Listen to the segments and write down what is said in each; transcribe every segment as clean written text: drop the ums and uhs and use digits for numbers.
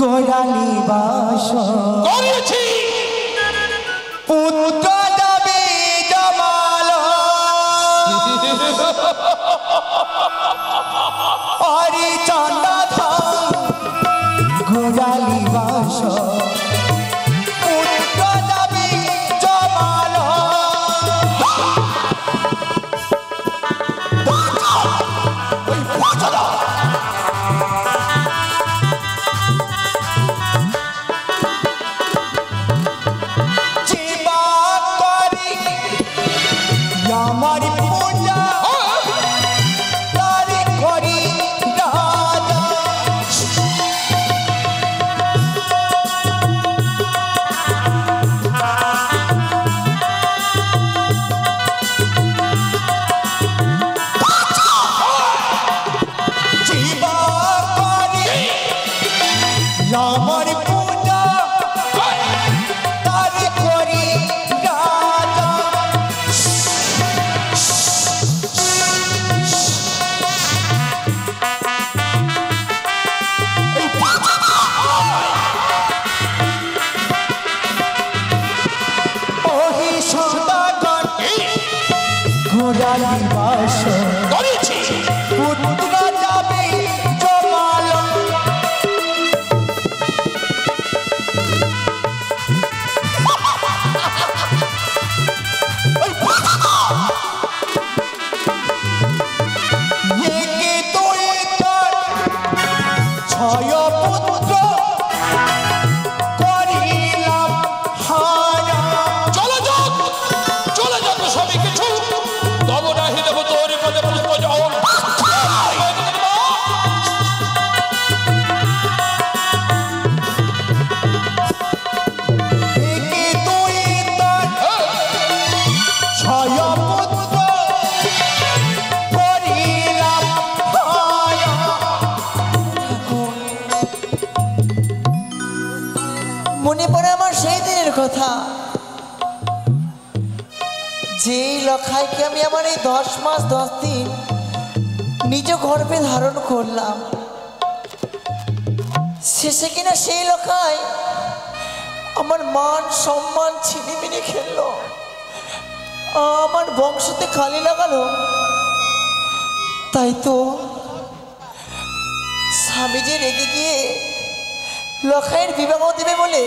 গোড়ালি বাস করেছি পুত্র যাবে জমাল হরি চন্দ্র গোড়ালি বাস পুত্র যাবে জমাল আমার পূজা তারি করি রাজা জীবা করি আমার পূজা তারি করি রাজা গোড়ালি বাস করেছি পুত্র যাবে জমাল একে তুই তোর ছয় পুত্র করিলাম হারা চলে যাক সবই কিছু তব নাহি দেব তোর পদে পুষ্প জল একে তুই তোর ছয় পুত্র করিলাম হারা মনে পড়ে আমার সেই দিনের কথা, যেই লখাইকে আমি আমার এই 10 মাস 10 দিন নিজ গর্ভে ধারণ করলাম, শেষে কিনা সেই লখাই আমার মান সম্মান ছিনিমিনি খেললো, আমার বংশতে খালি লাগালো। তাই তো স্বামী যে রেগে গিয়ে লখাইয়ের বিবাহ দেবে বলে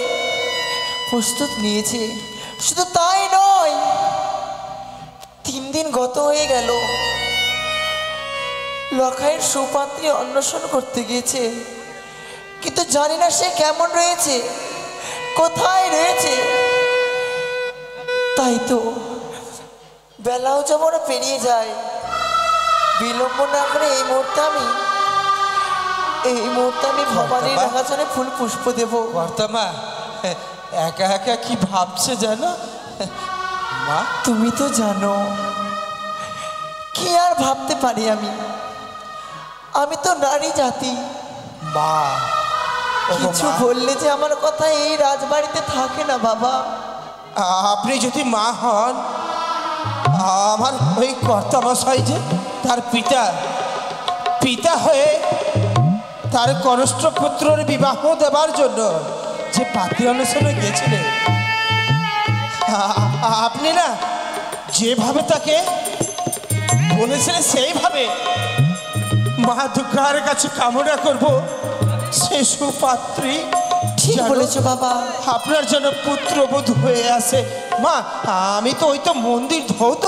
প্রস্তুত নিয়েছে। শুধু তাই নয়, 3 দিন গত হয়ে গেল, লখাইয়ের সুপাত্রী অন্বেষণ করতে গিয়েছে, কিন্তু জানি না সে কেমন রয়েছে, কোথায় রয়েছে। তাই তো বেলাও যেমন পেরিয়ে যায়, বিলম্ব না করে এই মুহূর্তে আমি ভবানীর রাগাচনে ফুল পুষ্প দেব। বর্তমা একা একা কি ভাবছে জানো মা? তুমি তো জানো, কি আর ভাবতে পারি আমি তো নারী জাতি। মা কিছু বললে যে আমার কথা এই রাজবাড়িতে থাকে না বাবা। আপনি যদি মা হন, আমার ওই কর্তামশাই যে তার পিতা হয়ে তার কনিষ্ঠ পুত্রের বিবাহ দেবার জন্য যে পাত্রী অন্বেষণে গিয়েছিলেন, আপনি না যেভাবে তাকে বলেছিলেন সেইভাবে মা দুর্গার কাছে কামনা করব সে সুপাত্রী ঠিক বলেছো বাবা, আপনার জন্য পুত্রবধূ হয়ে আসে। মা আমি তো ওই তো মন্দির ধৌত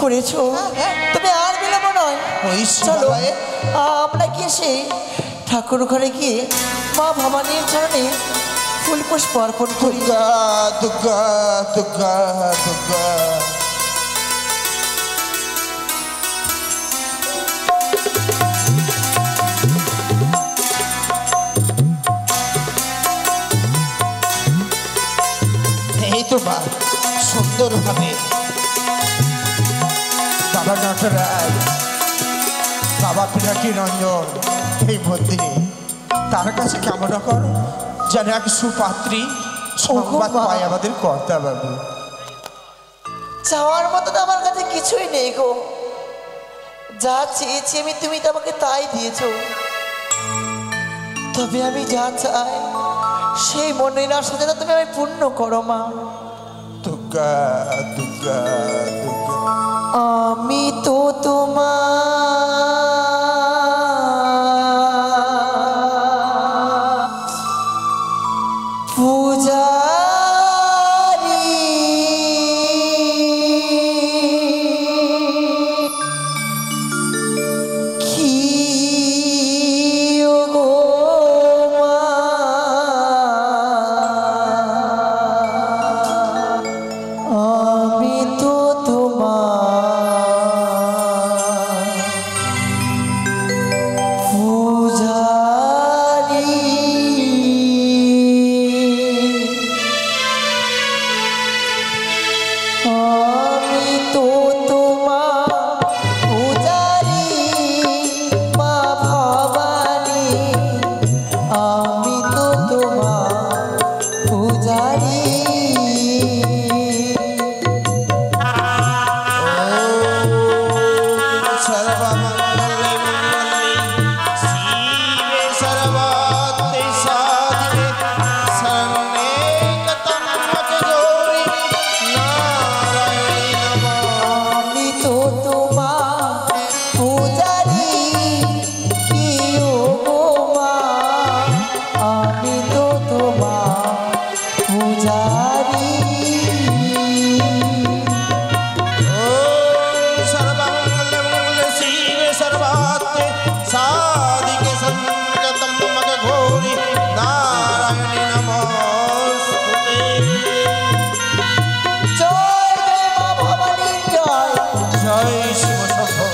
করেছো, তবে আর বিলম্ব নয়, ওই চলো আমরা গিয়ে সেই ঠাকুর ঘরে গিয়ে মা ভবানীর চরণে ফুল পুষ্প অর্পণ করি। দুর্গা দুর্গা দুর্গা এই তো মা সুন্দরভাবে বাবা নটরাজ, বাবা পিনাকি রঞ্জন এই মন্দিরে তার কাছে কামনা করো যেন এক সুপাত্রী সংবাদ পায় আমাদের কর্তা বাবু। চাওয়ার মতো তো আমার কাছে কিছুই নেই গো, যা চেয়েছি আমি তুমি তো আমাকে তাই দিয়েছো। তবে আমি যা চাই সেই মনের আশা যেন তুমি আমি পূর্ণ করো মা। দুর্গা দুর্গা দুর্গা আমি তো তোমার পূজারি, কি গো মা আমি তো তোমার পূজারি, আমি তো তোমার পূজারি মা ভবানী, আমি তো তোমার পূজারি। सर्वमंगले मंगले शिवे सर्वार्थे साधिके शरण्ये त्र्यंबके गौरी नारायणी नमः। আমি তো তোমার পূজারি, কি গো মা আমি তো তোমার পূজারি। सर्वमंगले मंगले शिवे सर्वार्थे साधिके शरण्ये त्र्यंबके गौरी नारायणी नमोस्तुते। জয় জয় মা ভবানীর জয়। জয় শিব শম্ভু,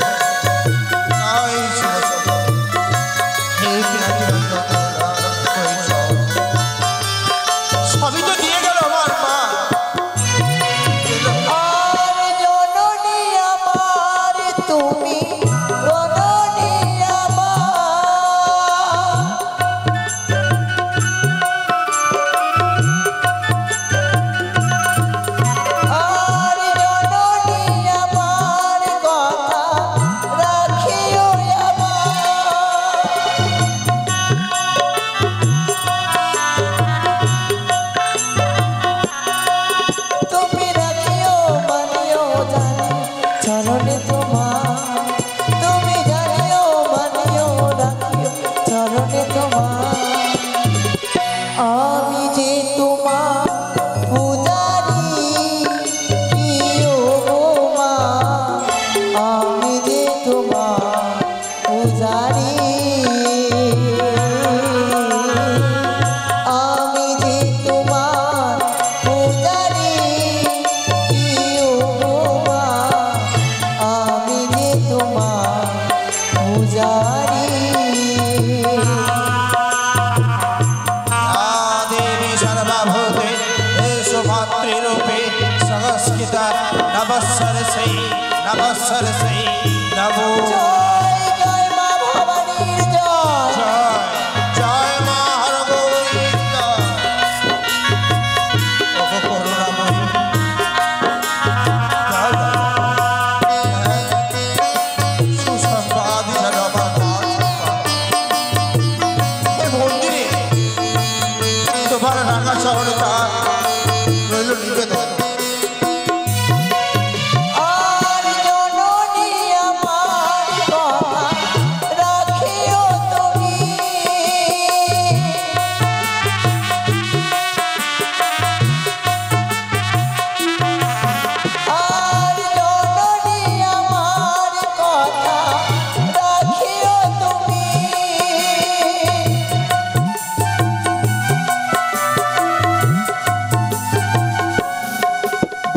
জয় শিব শম্ভু। হে পিনাকি রঞ্জন কৈশোর, সবই তো দিয়ে গেল আমার মা। আর জননী আমার তুমি রননী আমার, আর জননী আমার কথা রাখিও আমার। তুমি রাখিও মানিও জানি চরণে তোমার, তুমি জানিও মানিও রাখিও চরণে তোমার। আমি যে তোমার পূজারি, কি গো মা আমি যে তোমার পূজারি, আমি যে তোমার পূজারি, কি গো মা আমি যে তোমার পূজারি। देवी सर्वभूते येषु मातृरूपे संस्कृता नमस्सरसै नमस्सरसै नमो। জয় জয় মা ভবানীর জয়। জয় জয় মা হরগৌরীর জয়। ওগো করুণাময়ী, জয় জয়। সুসংবাদ যেন আমার মা সম্পাদ। এই মন্দিরে তোমার রাঙা চরণে তার রইল নিবেদন। আর জননী আমার কথা রাখিও তুমি, আর জননী আমার কথা রাখিও তুমি।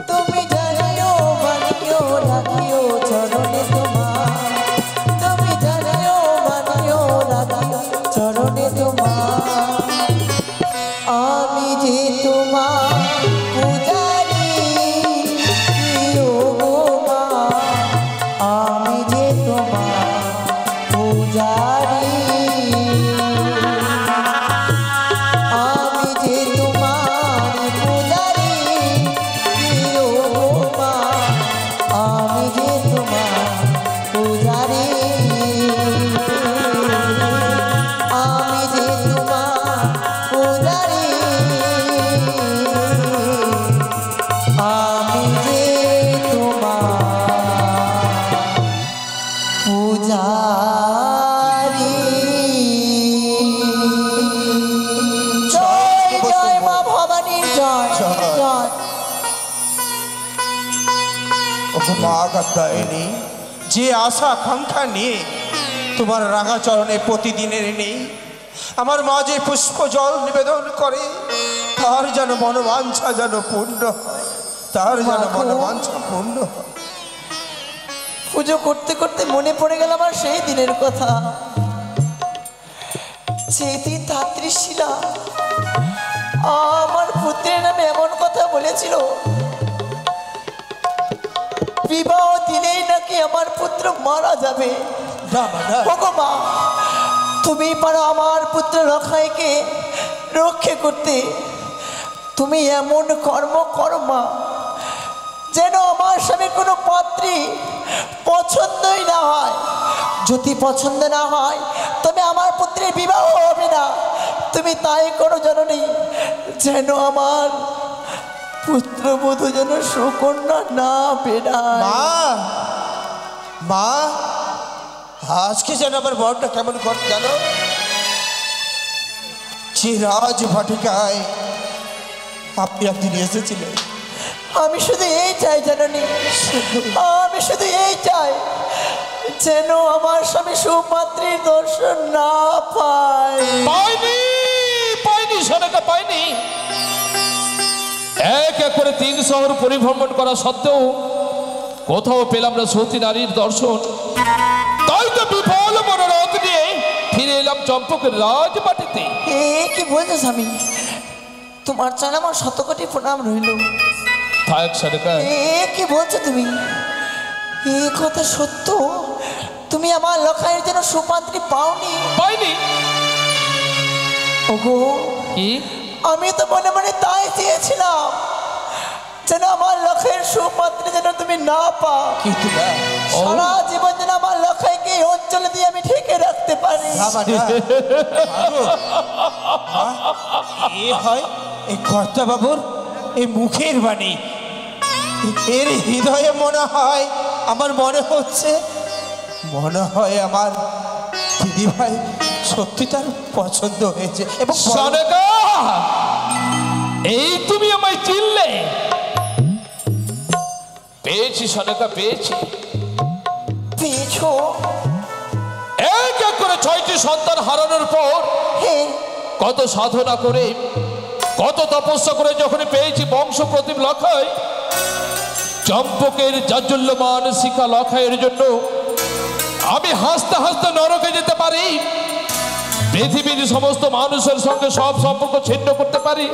তুমি জানিও মানিও রাখিও চরণে তোমার, তুমি জানিও মানিও রাখিও চরণে তোমার। আমি যে তোমার পূজারি, কি গো মা আমি যে তোমার পূজারি, আমি যে তোমার পূজারি, কি গো মা আমি যে তোমার পূজারি, আমি যে পূজারি। জয় জয় মা ভবানীর জয় জয়। ওগো মা কাত্যায়নী, যে আশা আকাঙ্ক্ষা নিয়ে তোমার রাঙা চরণে প্রতিদিনের নেই, আমার মা যে পুষ্প জল নিবেদন করে, তার যেন মনোবাঞ্ছা যেন পূর্ণ হয়, তার যেন মনোবাঞ্ছা পূর্ণ হয়। পুজো করতে করতে মনে পড়ে গেল আমার সেই দিনের কথা, যেদিন ধাত্রী শিলা আমার পুত্রের নামে এমন কথা বলেছিল, বিবাহ দিলেই নাকি আমার পুত্র মারা যাবে। ওগো মা, তুমি পারো আমার পুত্র লখাইকে রক্ষা করতে, তুমি এমন কর্ম করো মা যেন আমার স্বামী কোনো পাত্রী পছন্দই না হয়। যদি পছন্দ না হয় তবে আমার পুত্রের বিবাহ হবে না। তুমি তাই করো জননী, যেন আমার পুত্রবধূ যেন সুকন্যা না বেড়ায়। মা, মা, আজকে যেন আমার বরটা কেমন কর জানো, যে রাজ ভাটিকায় আপনি একদিন এসেছিলেন, আমি শুধু এই চাই জননী, আমি শুধু এই চাই যেন আমার স্বামী সুপাত্রীর দর্শন না পায়। পাইনি পাইনি সনেকা পাইনি। এক এক করে 3 শহর পরিভ্রমণ করা সত্ত্বেও কোথাও পেলাম না সতী নারীর দর্শন। তাই তো বিফল মনোরথ নিয়ে ফিরে এলাম চম্পকের রাজবাটিতে। এ কি বলছো স্বামী, তোমার চান আমার শতকোটি প্রণাম রইল। থাক সনেকা, এ কি বলছো তুমি, এ কথা সত্য? তুমি আমার লখাইয়ের জন্য সুপাত্রী পাওনি? পাইনি। ওগো, কি? আমি তো মনে মনে তাই চেয়েছিলাম যেন আমার লখাইয়ের সুপাত্রী যেন তুমি না পাও, কিন্তু না, সারা জীবন যেন আমার লখাইকে এই অঞ্চলে দিয়ে আমি ঠেকে রাখতে পারি। এ হয় এই কর্তা বাবুর এই মুখের বাণী, এর হৃদয়ে মনে হয়, আমার মনে হচ্ছে, মনে হয় আমার দিদি ভাই সত্যি তার পছন্দ হয়েছে। এবং সনেকা, এই তুমি আমায় চিনলে? পেয়েছি সনেকা, পেয়েছি। পেয়েছো? এক এক করে 6টি সন্তান হারানোর পর হে, কত সাধনা করে, কত তপস্যা করে যখন পেয়েছি বংশ প্রদীপ লখাই, চম্পকের জাজ্জল্যমান শিখা লখাইয়ের জন্য আমি হাসতে হাসতে নরকে যেতে পারি, পৃথিবীর সমস্ত মানুষের সঙ্গে সব সম্পর্ক ছিন্ন করতে পারি,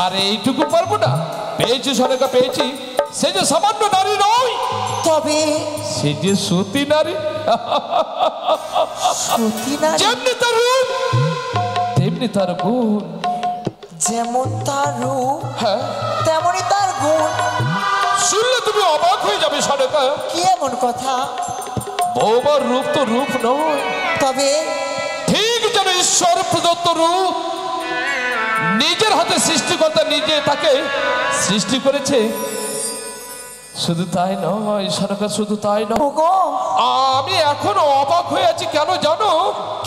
আর এইটুকু পারবো না? পেয়েছি সনেকা, পেয়েছি। সে যে সামান্য নারী নয়, তবে সে যে সতী নারী। সতী নারী? যেমনি তার রূপ তেমনি তার গুণ। যেমন তার রূপ হ্যাঁ, তেমনি তার গুণ। শুনলে তুমি অবাক হয়ে যাবে সনেকা। কি এমন কথা? বৌমার রূপ তো রূপ নয়, তবে ঠিক যেন ঈশ্বর প্রদত্ত রূপ। নিজের হাতে সৃষ্টিকর্তা নিজে তাকে সৃষ্টি করেছে। শুধু তাই নয় সনেকা, শুধু তাই নয়, ওগো, আমি এখনো অবাক হয়ে আছি। কেন জানো?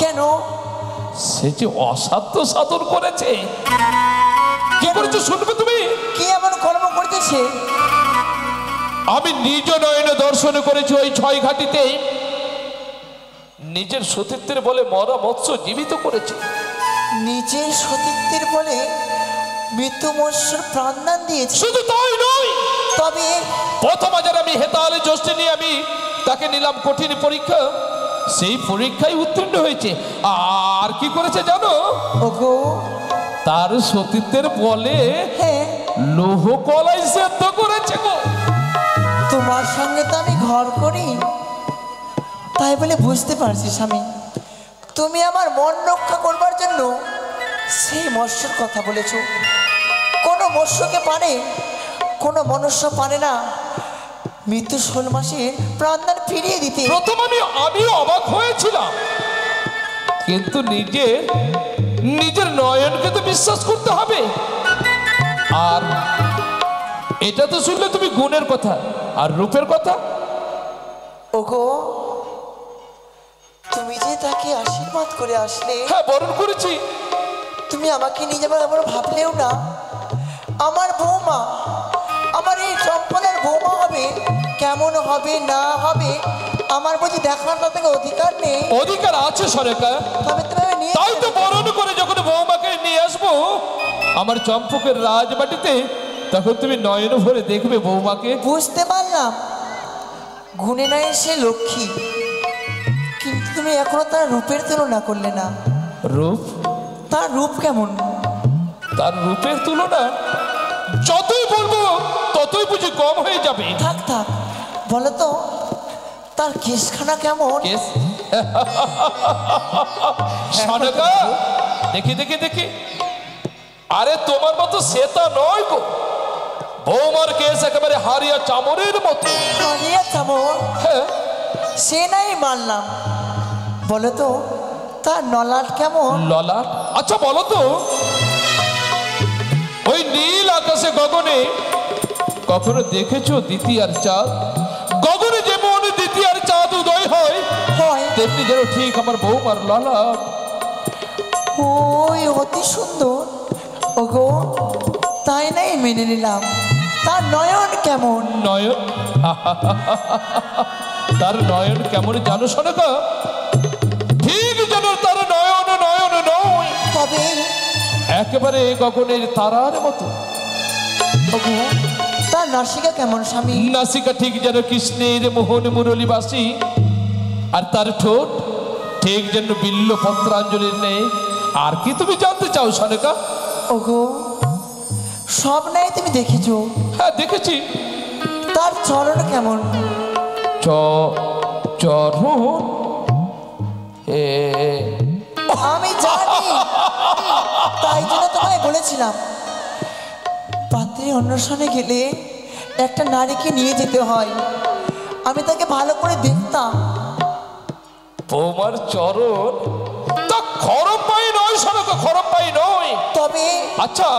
কেন? সে যে অসাধ্য সাধন করেছে। কি করেছে শুনবে তুমি? কি এমন কর্ম করতেছে? আমি নিজ নয়নে দর্শন করেছি ওই 6 ঘাটিতে নিজের সতীত্বের বলে মরা মৎস্য জীবিত করেছে। নিজের সতীত্বের বলে মৃত্যু মৎস্যর প্রাণদান দিয়েছে। শুধু তাই নয়, তবে প্রথম যারা আমি হেতালে জ্যৈষ্ঠ নিয়ে আমি তাকে নিলাম কঠিন পরীক্ষা, সেই পরীক্ষায় উত্তীর্ণ হয়েছে। আর কি করেছে জানো? ওগো, তার সতীত্বের বলে হ্যাঁ, লৌহ কলাই সেদ্ধ করেছে গো। তোমার সঙ্গে তো আমি ঘর করি, তাই বলে বুঝতে পারছি স্বামী, তুমি আমার মন রক্ষা করবার জন্য সেই মৎস্যর কথা বলেছ। কোনো মৎস্যকে পারে, কোনো মনুষ্য পারে না মৃত্যু 16 মাসের প্রাণদান ফিরিয়ে দিতে। প্রথম আমি অবাক হয়েছিলাম, কিন্তু নিজের নয়নকে তো বিশ্বাস করতে হবে। আর এটা তো শুনলে তুমি গুণের কথা আর রূপের কথা। ওগো, তুমি যে তাকে আশীর্বাদ করে আসলে, হ্যাঁ বরণ করেছি। তুমি আমাকে নিয়ে যাবার আবার ভাবলেও না। আমার বৌমা, আমার এই চম্পলার বৌমা হবে, কেমন হবে না হবে আমার বুঝি দেখার তাদের অধিকার নেই? অধিকার আছে সরেকা। তবে তুমি আমায় নিয়ে তাই তো যাবে। বরণ করে যখন বৌমাকে নিয়ে আসবো আমার চম্পকের রাজবাটিতে, তখন তুমি নয়ন ভরে দেখবে বৌমাকে। বুঝতে পারলাম গুণে নয় সে লক্ষ্মী, কিন্তু তুমি এখনো তার রূপের তুলনা করলে না। রূপ? তার রূপ কেমন? তার রূপের তুলনা যতই বলবো ততই বুঝি কম হয়ে যাবে। থাক থাক, বলো তো তার কেশখানা কেমন? কেস সনকা, দেখি দেখি দেখি। আরে তোমার মতো সেটা নয় গো, বৌমার কেস একেবারে হারিয়া চামড়ের মতো। হারিয়া চামর? হ্যাঁ। সে নাই মানলাম, বলো তো তার নলাট কেমন? ললাট? আচ্ছা বলো তো, ওই নীল আকাশে গগনে কখনো দেখেছো দ্বিতীয়ার চাঁদ? গগনে যেমন দ্বিতীয়ার চাঁদ উদয় হয়, হয় তেমনি যেন ঠিক আমার বৌমার ললাট। ওই অতি সুন্দর। ওগো তাই নাই মেনে নিলাম, তার নয়ন কেমন? নয়ন? তার নয়ন কেমন জানো সনকা? ঠিক যেন তার নয়ন নয়ন নয়, তবে একেবারে গগনের তারার মতো। ওগো তার নাসিকা কেমন স্বামী? নাসিকা ঠিক যেন কৃষ্ণের মোহন মুরলী বাসি, আর তার ঠোঁট ঠিক যেন বিল্ল পত্রাঞ্জলির নেই। আর কি তুমি জানতে চাও সনকা? ওগো সব নাই তুমি দেখেছো? হ্যাঁ দেখেছি। তার চরণ কেমন? চরণ? আমি জানি, তাই জন্য তোমায় বলেছিলাম পাত্রী অন্বেষণে গেলে একটা নারীকে নিয়ে যেতে হয়। আমি তাকে ভালো করে দেখতাম। বৌমার চরণ? তা খরম পাই নয় সনকা, খরম পাই নয়। তবে আচ্ছা,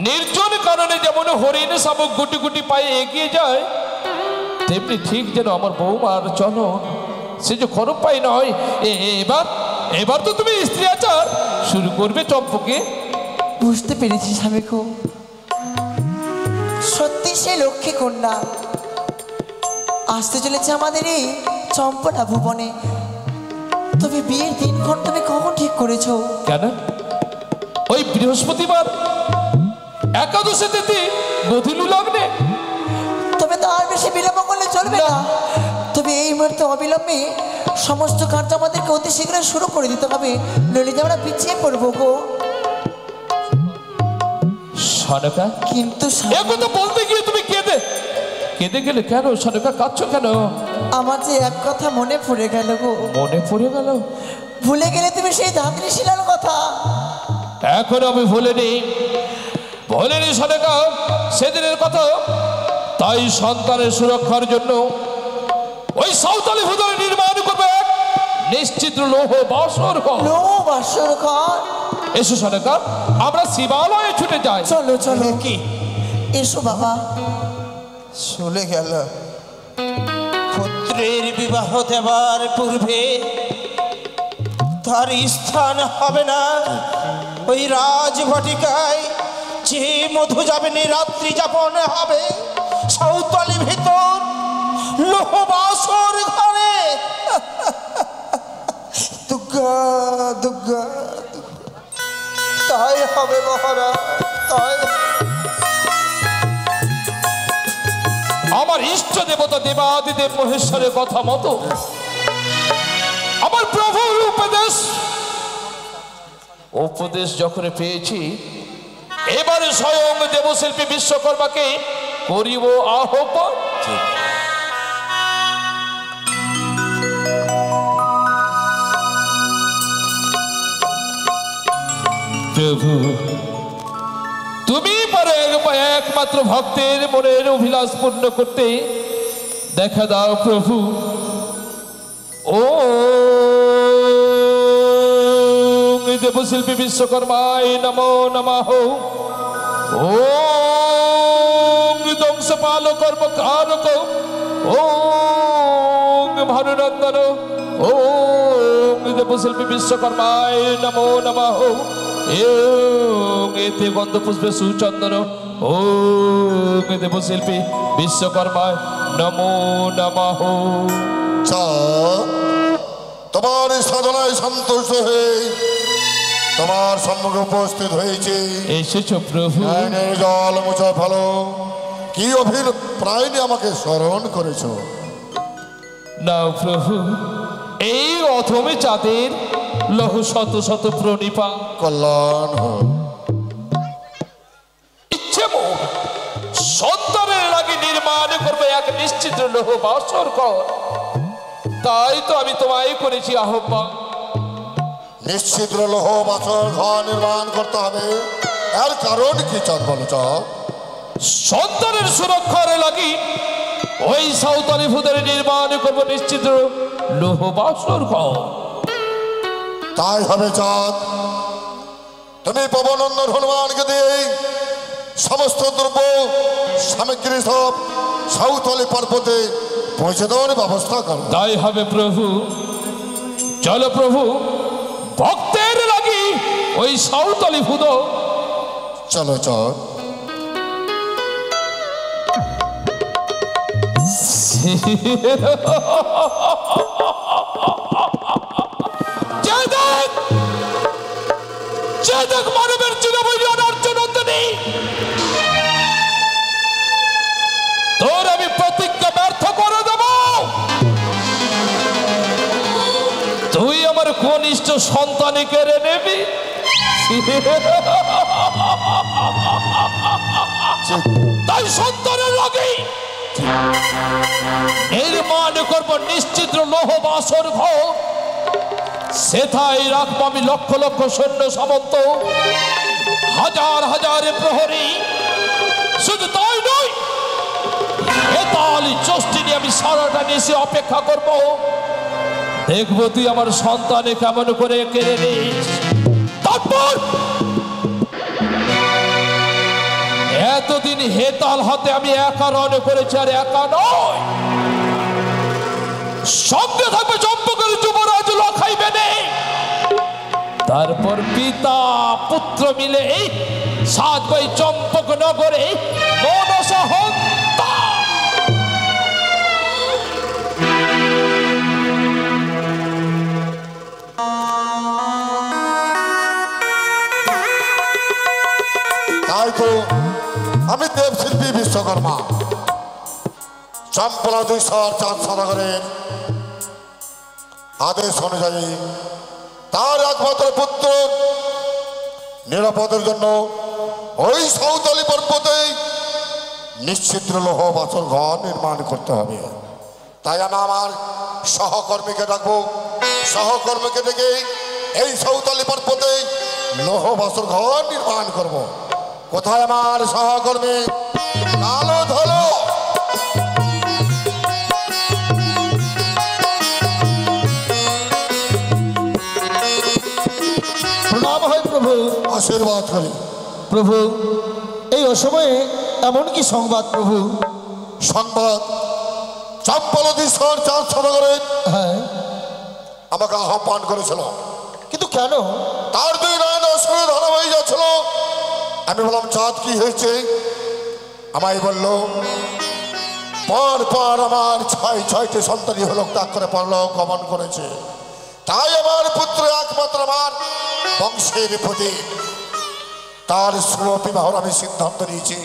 নির্জন কারণে যেমন হরিণ শাবক গুটি গুটি পায়ে এগিয়ে যায়, তেমনি ঠিক যেন আমার বৌমার চলন সে যে খরম পাই নয়। এবার এবার তো তুমি স্ত্রী আচার শুরু করবে চম্পকে। বুঝতে পেরেছি স্বামী, খুব সত্যি সে লক্ষ্মী কন্যা আসতে চলেছে আমাদের এই চম্পলা ভুবনে। তবে বিয়ের দিনক্ষণ তুমি কখন ঠিক করেছো? কেন? ওই বৃহস্পতিবার একাদশী তিথি বধিলু লগ্নে। তবে তো আর বেশি বিলম্ব করলে চলবে না। তবে এই মুহূর্তে অবিলম্বে সমস্ত কার্য আমাদেরকে অতি শীঘ্র শুরু করে দিতে হবে, নইলে যে আমরা পিছিয়ে পড়বো গো। সনকা, কিন্তু এ কথা বলতে গিয়ে তুমি কেঁদে কেঁদে গেলে কেন সনকা? কাঁদছো কেন? আমার যে এক কথা মনে পড়ে গেল গো। মনে পড়ে গেল? ভুলে গেলে তুমি সেই ধাত্রী শিলার কথা। এখন আমি ভুলিনি সনকা সেদিনের কথা। তাই সন্তানের সুরক্ষার জন্য ওই সাঁওতালি ভূতলে নির্মাণ করবে এক নিশ্চিত লৌহ বাসর ঘর। লৌহ বাসর ঘর? এসো সনকা, আমরা শিবালয়ে ছুটে যাই। চলো চলো, কি এসো বাবা। চলে গেল। পুত্রের বিবাহ দেবার পূর্বে তার স্থান হবে না ওই রাজবাটিকায়, যে মধু যাবেনি রাত্রি যাপন হবে সাঁওতালি ভিতর লোহবাসর ঘরে। দুর্গা দুর্গা, তাই হবে মহারাজ, তাই। আমার ইষ্ট দেবতা দেবাদিদেব মহেশ্বরের কথা মতো আমার প্রভুর উপদেশ যখন পেয়েছি, এবারে স্বয়ং দেবশিল্পী বিশ্বকর্মাকে করিব আহ্বান। প্রভু, তুমি পারো একমাত্র ভক্তের মনের অভিলাষ পূর্ণ করতে। দেখা দাও প্রভু। ও দেবশিল্পী বিশ্বকর্মায় নমো নমঃ। ওম ধ্বংসপাল কর্মকারক। ওম ভানুনন্দন ওম দেবশিল্পী বিশ্বকর্মায় নমো নমঃ। ওম এতে গন্ধপুষ্পে সুচন্দন। ওম দেবশিল্পী বিশ্বকর্মায় নমো নমঃ। তোমার সাধনায় সন্তুষ্ট হয়ে তোমার সম্মুখে উপস্থিত হয়েছে। এসেছো প্রভু। জল মুছা ভালো কি অভির প্রায় আমাকে স্মরণ করেছো। নাও প্রভু, এই অথমে চাঁদের লহ শত শত প্রণিপা। কল্যাণ হোক। ইচ্ছে মোর সন্তানের লাগে নির্মাণ করবে এক নিশ্চিত লৌহ বাসর ঘর। তাই তো আমি তোমায় করেছি আহ্বান। নিশ্চিত লৌহ বাসর ঘর নির্মাণ করতে হবে, এর কারণ কি চাঁদ বলো চাঁদ? সন্তানের সুরক্ষার লাগি ওই সাঁওতালি ফুদের নির্মাণ করবো নিশ্চিত লৌহ বাসর ঘর। তাই হবে চাঁদ। তুমি পবনন্দন হনুমানকে দিয়ে সমস্ত দ্রব্য সামগ্রী সব সাঁওতালি পর্বতে পৌঁছে দেওয়ার ব্যবস্থা করো। তাই হবে প্রভু। চলো প্রভু, ভক্তের লাগি ওই সাঁওতালি ফুদ। চলো চাঁদ। মানবের তোর আমি প্রতিজ্ঞা ব্যর্থ করে দেব। তুই আমার কনিষ্ঠ সন্তানে কেড়ে নেবি। তাই সন্তানের লাগে নির্মাণ করব নিশ্চিত লৌহ বাসর ঘর। সেথায় রাখবো আমি লক্ষ লক্ষ সৈন্য সামন্ত, হাজার হাজার প্রহরী। শুধু তাই নয়, হেতালি চষ্টি নিয়ে আমি সারাটা নিয়ে অপেক্ষা করব। দেখবো তুই আমার সন্তানে কেমন করে কেড়ে নিস। তারপর এতদিন হেতাল হাতে আমি একা রণ করেছি, আর একা নয়, সঙ্গে থাকবে চম্পকের যুবরাজ লখাই বেনে। তারপর পিতা পুত্র মিলে সাত ভাই চম্পক নগরে মনসা হত্যা। তাই তো আমি দেবশিল্পী বিশ্বকর্মা চম্পলা 204 সদাগরের আদেশ অনুযায়ী তার একমাত্র পুত্র নিরাপদের জন্য ওই সাঁওতালি পর্বতে নিশ্চিত লৌহ বাসর ঘর নির্মাণ করতে হবে। তাই আমি আমার সহকর্মীকে ডাকবো, সহকর্মীকে ডেকে এই সাঁওতালি পর্বতে লৌহ বাসর ঘর নির্মাণ করব। কোথায় আমার সহকর্মী? কালো ধলো। প্রণাম হয় প্রভু। আশীর্বাদ করি প্রভু, এই অসময়ে এমন কি সংবাদ প্রভু? সংবাদ চম্পলা 204 সদাগরের হ্যাঁ, আমাকে আহ্বান করেছিল, কিন্তু কেন? তার 2 নয়ন অশ্রু ধারা হয়ে যাচ্ছিল। আমি বললাম চাঁদ কি হয়েছে? আমায় বলল পর পর আমার 6টি সন্তানই হলো ত্যাগ করে পরলোক গমন করেছে। তাই আমার পুত্র একমাত্র আমার বংশের প্রতি, তার শুভ বিবাহর আমি সিদ্ধান্ত নিয়েছি।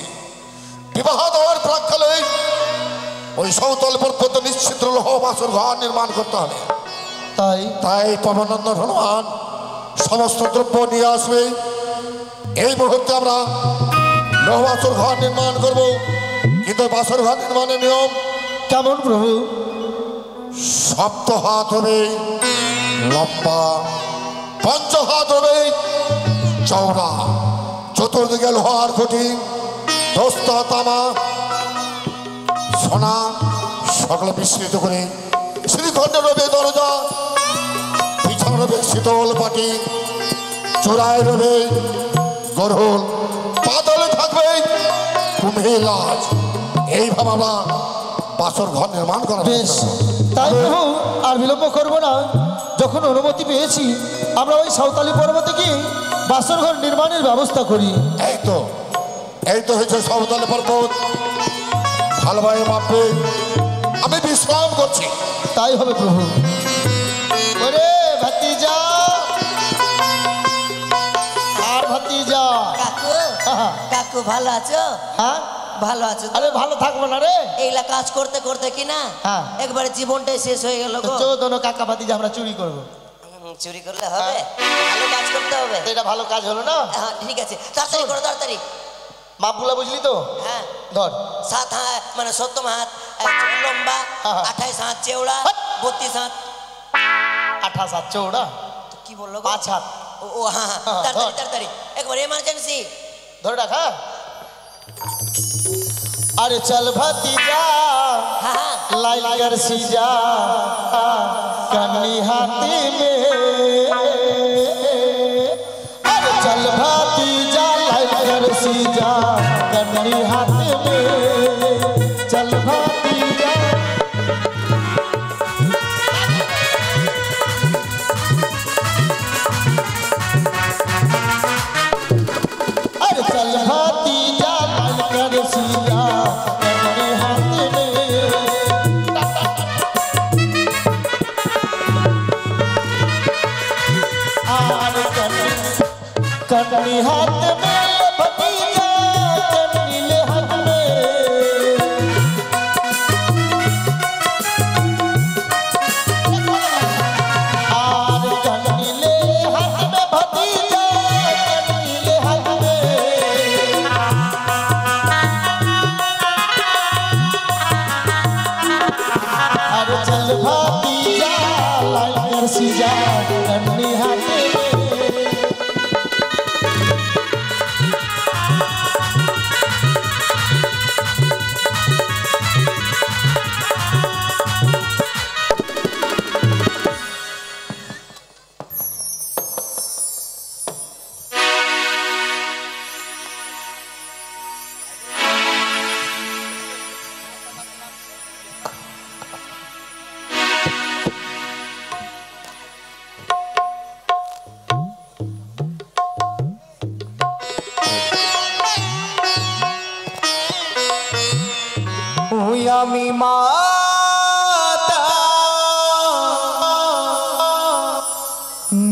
বিবাহ দেওয়ার প্রাক্কালে ওই সাঁওতাল পর্বতে নিশ্চিত লৌহ বাসর ঘর নির্মাণ করতে হবে। তাই পবনন্দন হনুমান সমস্ত দ্রব্য নিয়ে আসবে। এই মুহূর্তে আমরা লৌহ বাসর ঘর নির্মাণ করব। কিন্তু বাসর ঘর নির্মাণের নিয়ম কেমন প্রভু? 7 হাত হবে লম্বা, 5 হাত হবে চওড়া, চতুর্দিকে লোহার খুঁটি, দস্তা তামা সোনা সকল মিশ্রিত করে শ্রীখণ্ডের রবে দরজা, পিছনে রবে শীতল পাটি, চূড়ায় রবে গরহল, পাতালে থাকবে কুম্ভীর লাজ। এইভাবে আমরা বাসর ঘর নির্মাণ করা বেশ তাই প্রভু আর বিলম্ব করবো না। যখন অনুমতি পেয়েছি আমরা ওই সাঁওতালি পর্বতে গিয়ে বাসর ঘর নির্মাণের ব্যবস্থা করি। এই তো হয়েছে সাঁওতালি পর্বত। ভালোভাবে মাপবে, আমি বিশ্রাম করছি। তাই হবে প্রভু। ওরে ভাতিজা আর ভাতিজা। কাকু কাকু ভালো আছো? হ্যাঁ ভালো আছো? আরে ভালো থাকবো না রে, এইলা কাজ করতে করতে কি না হ্যাঁ একবারে জীবনটাই শেষ হয়ে গেল গো। চোদন কাকা ভাতিজা আমরা চুরি করবো। চুরি করলে হবে? ভালো কাজ করতে হবে। এটা ভালো কাজ হলো না? হ্যাঁ ঠিক আছে, তাড়াতাড়ি করো তাড়াতাড়ি। মাপগুলা বুঝলি তো? হ্যাঁ ধর 7 হাত মানে 17 হাত লম্বা, 28 হাত চওড়া, 32 হাত। 28 হাত চৌড়া, কি বললো? 5 হাত। ও হ্যাঁ তাড়াতাড়ি তাড়াতাড়ি, একবার এমার্জেন্সি। ধরে রাখ। হ্যাঁ अरे चल भतीजा लाई कर सीजा कन्नी हाथी में। अरे चल भतीजा लाई कर सीजा कन्नी हाथी में। चल भतीजा अरे चल भतीजा लाई कर सीजा कन्नी हाथ में भतीजा कन्नी ले हाथ में। आर कन्नी ले हाथ में भतीजा कन्नी ले हाथ में। अरे चल भतीजा लाई कर सीजा कन्नी हाथ में। আমি মাতা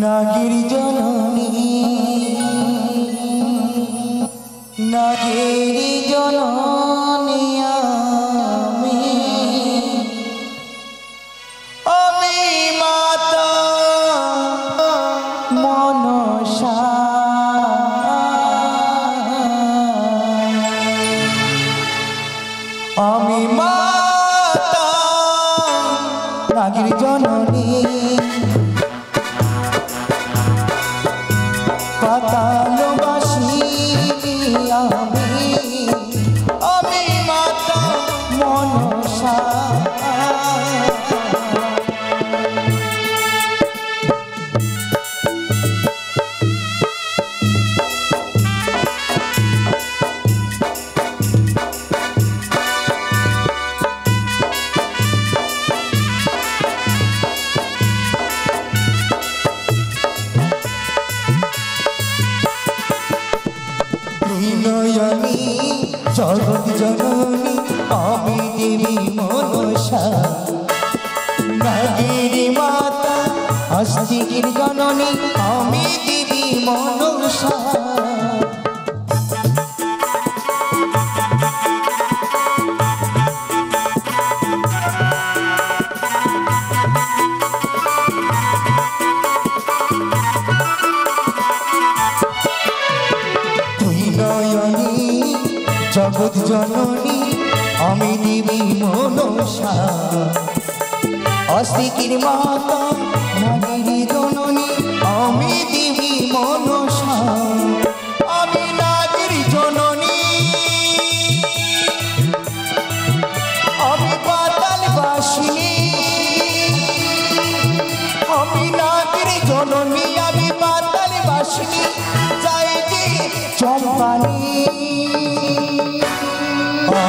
নাগির জননী, নাগির জননী আমি মাতা মনসা। আমি মাতা নাগির জননী পাতালবাসী আমি মাতা মনসা। নয়নী জগৎ জননী আমি দেবী মনসা। নাগিরি মাতা আস্তিকির জননী আমি দেবী মনসা। জগৎ জননী আমি দেবী মনসা। আস্তিকির মাতা নাগিরি জননী আমি দেবী মনসা। আমি নাগিরি জননী আমি পাতালবাসিনী। আমি নাগিরি জননী আমি পাতালবাসিনী যাই যে চম্পানি।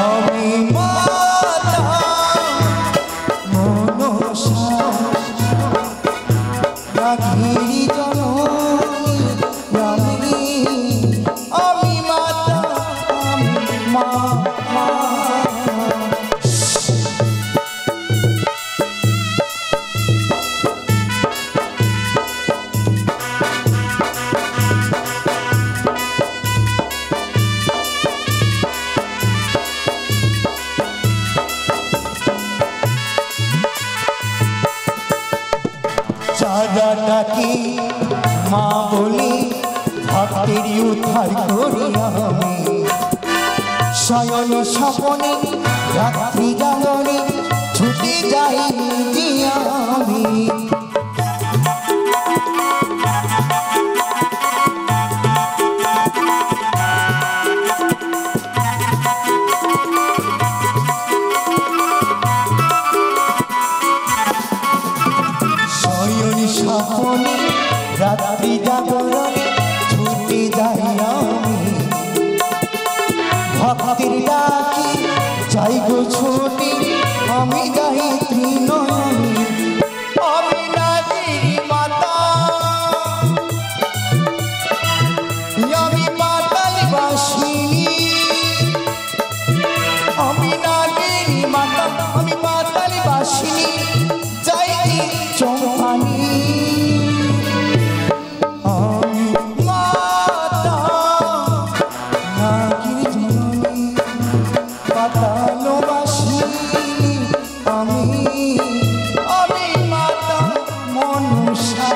আমি মাতা মনসা। নাগিনী জননী আমি মাতা আমি মা মা। চারাটাকে মা বলে ভক্তের উদ্ধার করি আমি, শয়ন স্বপনে রাত্রি জাগরে ছুটে যাই যে আমি। স্বপনে রাত্রি জাগরণে ছুটে যাই আমি, ভক্তের ডাকি যাই গো ছুটি আমি যাই ত্রিনয়নী। আমি নাগিনী মাতা আমি পাতাল বাসিনী, আমি নাগিনী মাতা আমি পাতাল বাসিনী যাই চৌপানি। আমি মাতা নাগিনী জননী পাতাল বাসিনী, আমি আমি মাতা মনসা।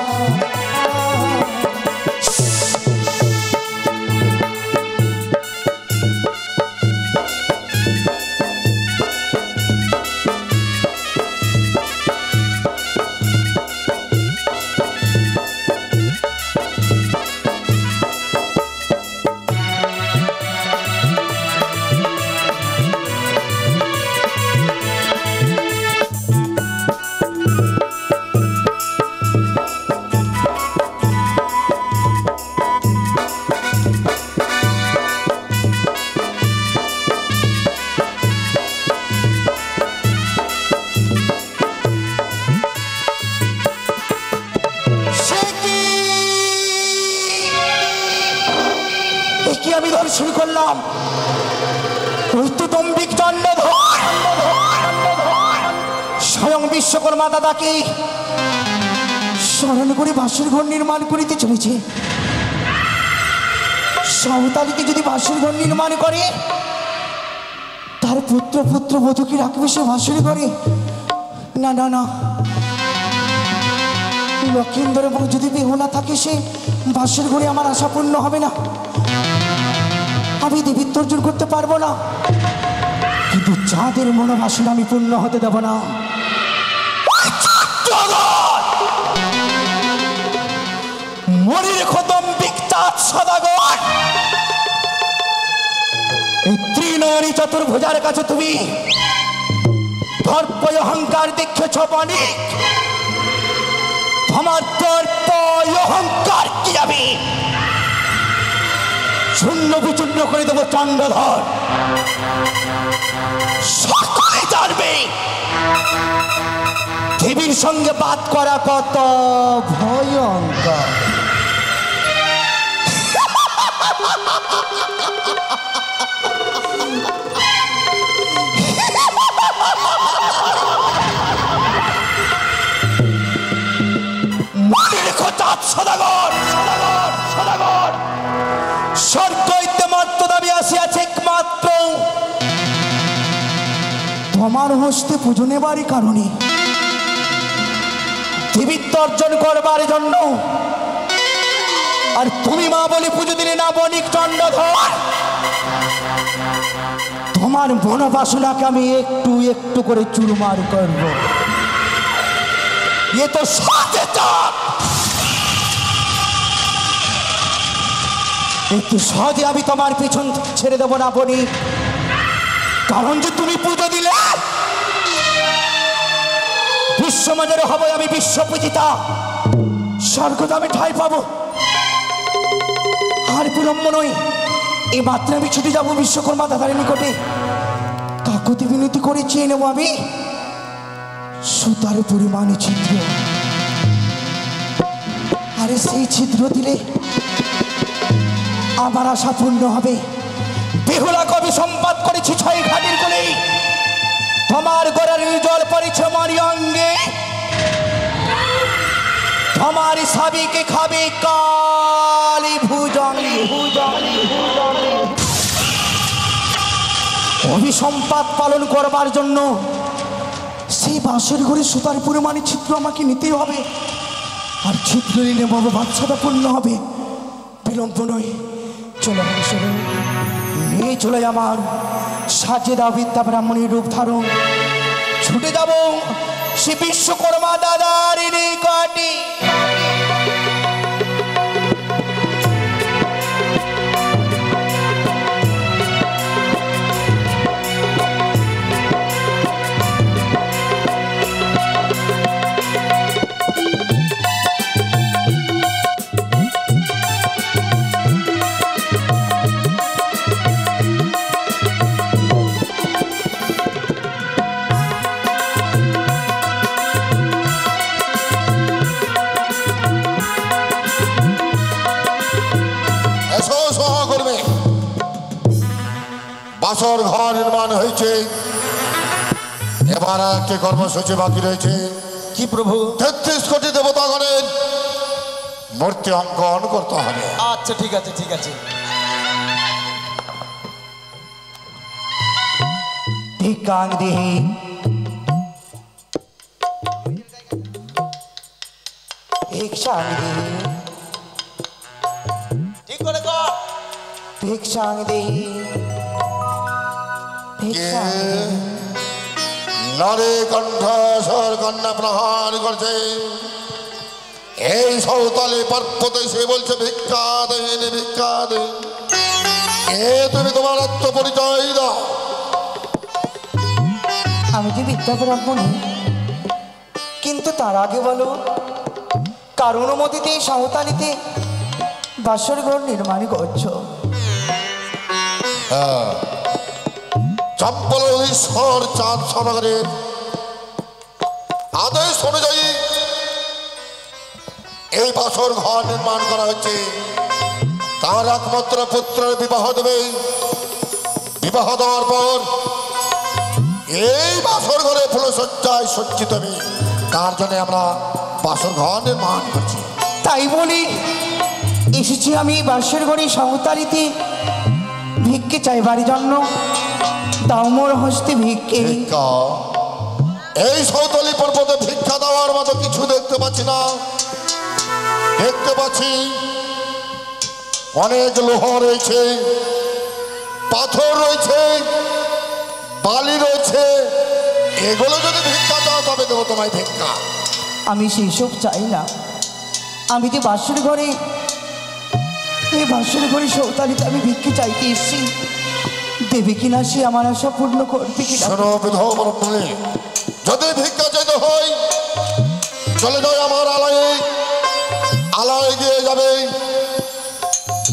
আমি দর্শন করলাম ঋতুদম্বিক চন্দ্রধর স্বয়ং বিশ্বকর্মা দাদাকে স্মরণ করে বাসের ঘর নির্মাণ করিতে চলেছে। সাঁওতালিকে যদি বাসের ঘর নির্মাণ করে তার পুত্র পুত্র বধূকে রাখবে সে বাসের ঘরে। না না না, লক্ষিন্দর এবং যদি বেহুলা থাকে সে বাসের ঘরে আমার আশা পূর্ণ হবে না, আমি দেবীত্ব অর্জন করতে পারবো না। কিন্তু যাদের মনোবাসনা আমি পূর্ণ হতে দেব না। মনির খদম্বিক চাঁদ সদাগর এই ত্রিনয়নী চতুর্ভুজার কাছে তুমি দর্প অহংকার দেখেছ বণিক, তোমার দর্প অহংকার কি আমি শূন্য বিচূর্ণ করে দেবো চন্দ্রধর। সকলে জানবে দেবীর সঙ্গে বাদ করা কত ভয়ঙ্কর। মনে রেখো চাঁদ সদাগর সদাগর সদাগর স্বর্গ হইতে মর্ত দাবি আসিয়াছে একমাত্র তোমার হস্তে পুজো নেবারই কারণে, দেবীত্ব অর্জন করবার জন্য। আর তুমি মা বলে পুজো দিলে না বণিক চন্দ্রধর, তোমার মনোবাসনাকে আমি একটু একটু করে চুরমার করব। এ তো সচেতন, একটু সহজে আমি তোমার পিছন ছেড়ে দেবো না বণিক। কারণ যে তুমি পুজো দিলে বিশ্বমাজারে হবো আমি বিশ্বপূজিতা, স্বর্গতে আমি ঠাঁই পাবো। আর বিলম্ব নয়, এই মাত্র আমি ছুটে যাবো বিশ্বকর্মা দাদার নিকটে, কাকুতি বিনতি করে চেয়ে নেবো আমি সুতার পরিমাণে ছিদ্র। সেই ছিদ্র দিলে আমার আশা পূর্ণ হবে। বেহুলা কবি সম্পাদ করেছি 6 ঘাটের কোলে, তোমার গোড়ার জল পড়েছে মারি অঙ্গে, তোমার সাবিকে খাবে কালী ভুজঙ্গে। অভিসম্পাদ পালন করবার জন্য সেই বাঁশের ঘরে সুতার পরিমাণে ছিদ্র আমাকে নিতেই হবে, আর ছিদ্র নিলে বাবা বাচ্চাটা পূর্ণ হবে। বিলম্ব নয়, চলে নিয়ে চলে আমার সাজে দাও বিদ্যা ব্রাহ্মণীর রূপ ধারণ, ছুটে যাব সে বিশ্বকর্মা দাদার নিকটে। বাসর ঘর নির্মাণ হয়েছে, এবার একটি কর্মসূচি বাকি রয়েছে। কি প্রভু? 33 কোটি দেবতাগণের মূর্তি অঙ্কন করতে হবে। আচ্ছা ঠিক আছে ঠিক আছে। ভিক্ষাং দেহি ভিক্ষাং দেহি ঠিক করে কর। ভিক্ষাং দেহি ভিক্ষাং দেহি। নারী কণ্ঠস্বর কন্যা প্রহার করছে, এই সৌতালি পর্বতে সে বলছে ভিক্ষা দেন ভিক্ষা দেন। এ তুমি তোমার আত্মপরিচয় দাও। আমি যে বিদ্যা ব্রাহ্মণী, কিন্তু তার আগে বলো কার অনুমতিতে এই সাঁওতালিতে বাসর ঘর নির্মাণ করছো? চম্পল ঈশ্বর চাঁদ সনগরের আদেশ অনুযায়ী এই বাসর ঘর নির্মাণ করা হচ্ছে। তার একমাত্র পুত্রের বিবাহ দেবে, বিবাহ দেওয়ার পর এই বাসর ঘরে ফুলসজ্জায় সজ্জিত হবে। তার জন্য আমরা বাসর ঘর নির্মাণ করছি। তাই বলি এসেছি আমি বাসর ঘরে সাঁওতালিতে ভিক্ষে চাইবার জন্য। দাও মোর হস্তে ভিক্ষে। ভিক্ষা? এই সৌতলি পর্বতে ভিক্ষা দেওয়ার মতো কিছু দেখতে পাচ্ছি না। দেখতে পাচ্ছি অনেক লোহা রয়েছে, পাথর রয়েছে, বালি রয়েছে। এগুলো যদি ভিক্ষা দাও তবে দেবো তোমায় ভিক্ষা। আমি সেই সব চাই না। আমি যে বাসর ঘরে, এই বাসর ঘরে সাঁওতালিতে আমি ভিক্ষে চাইতে এসেছি। দেবে কিনা সে আমার আশা পূর্ণ করবে কিনা? শোনো বিধবা ব্রাহ্মণী, যদি ভিক্ষা চাইতে হয় চলে যাও আমার আলয়ে। আলয়ে গিয়ে যাবে,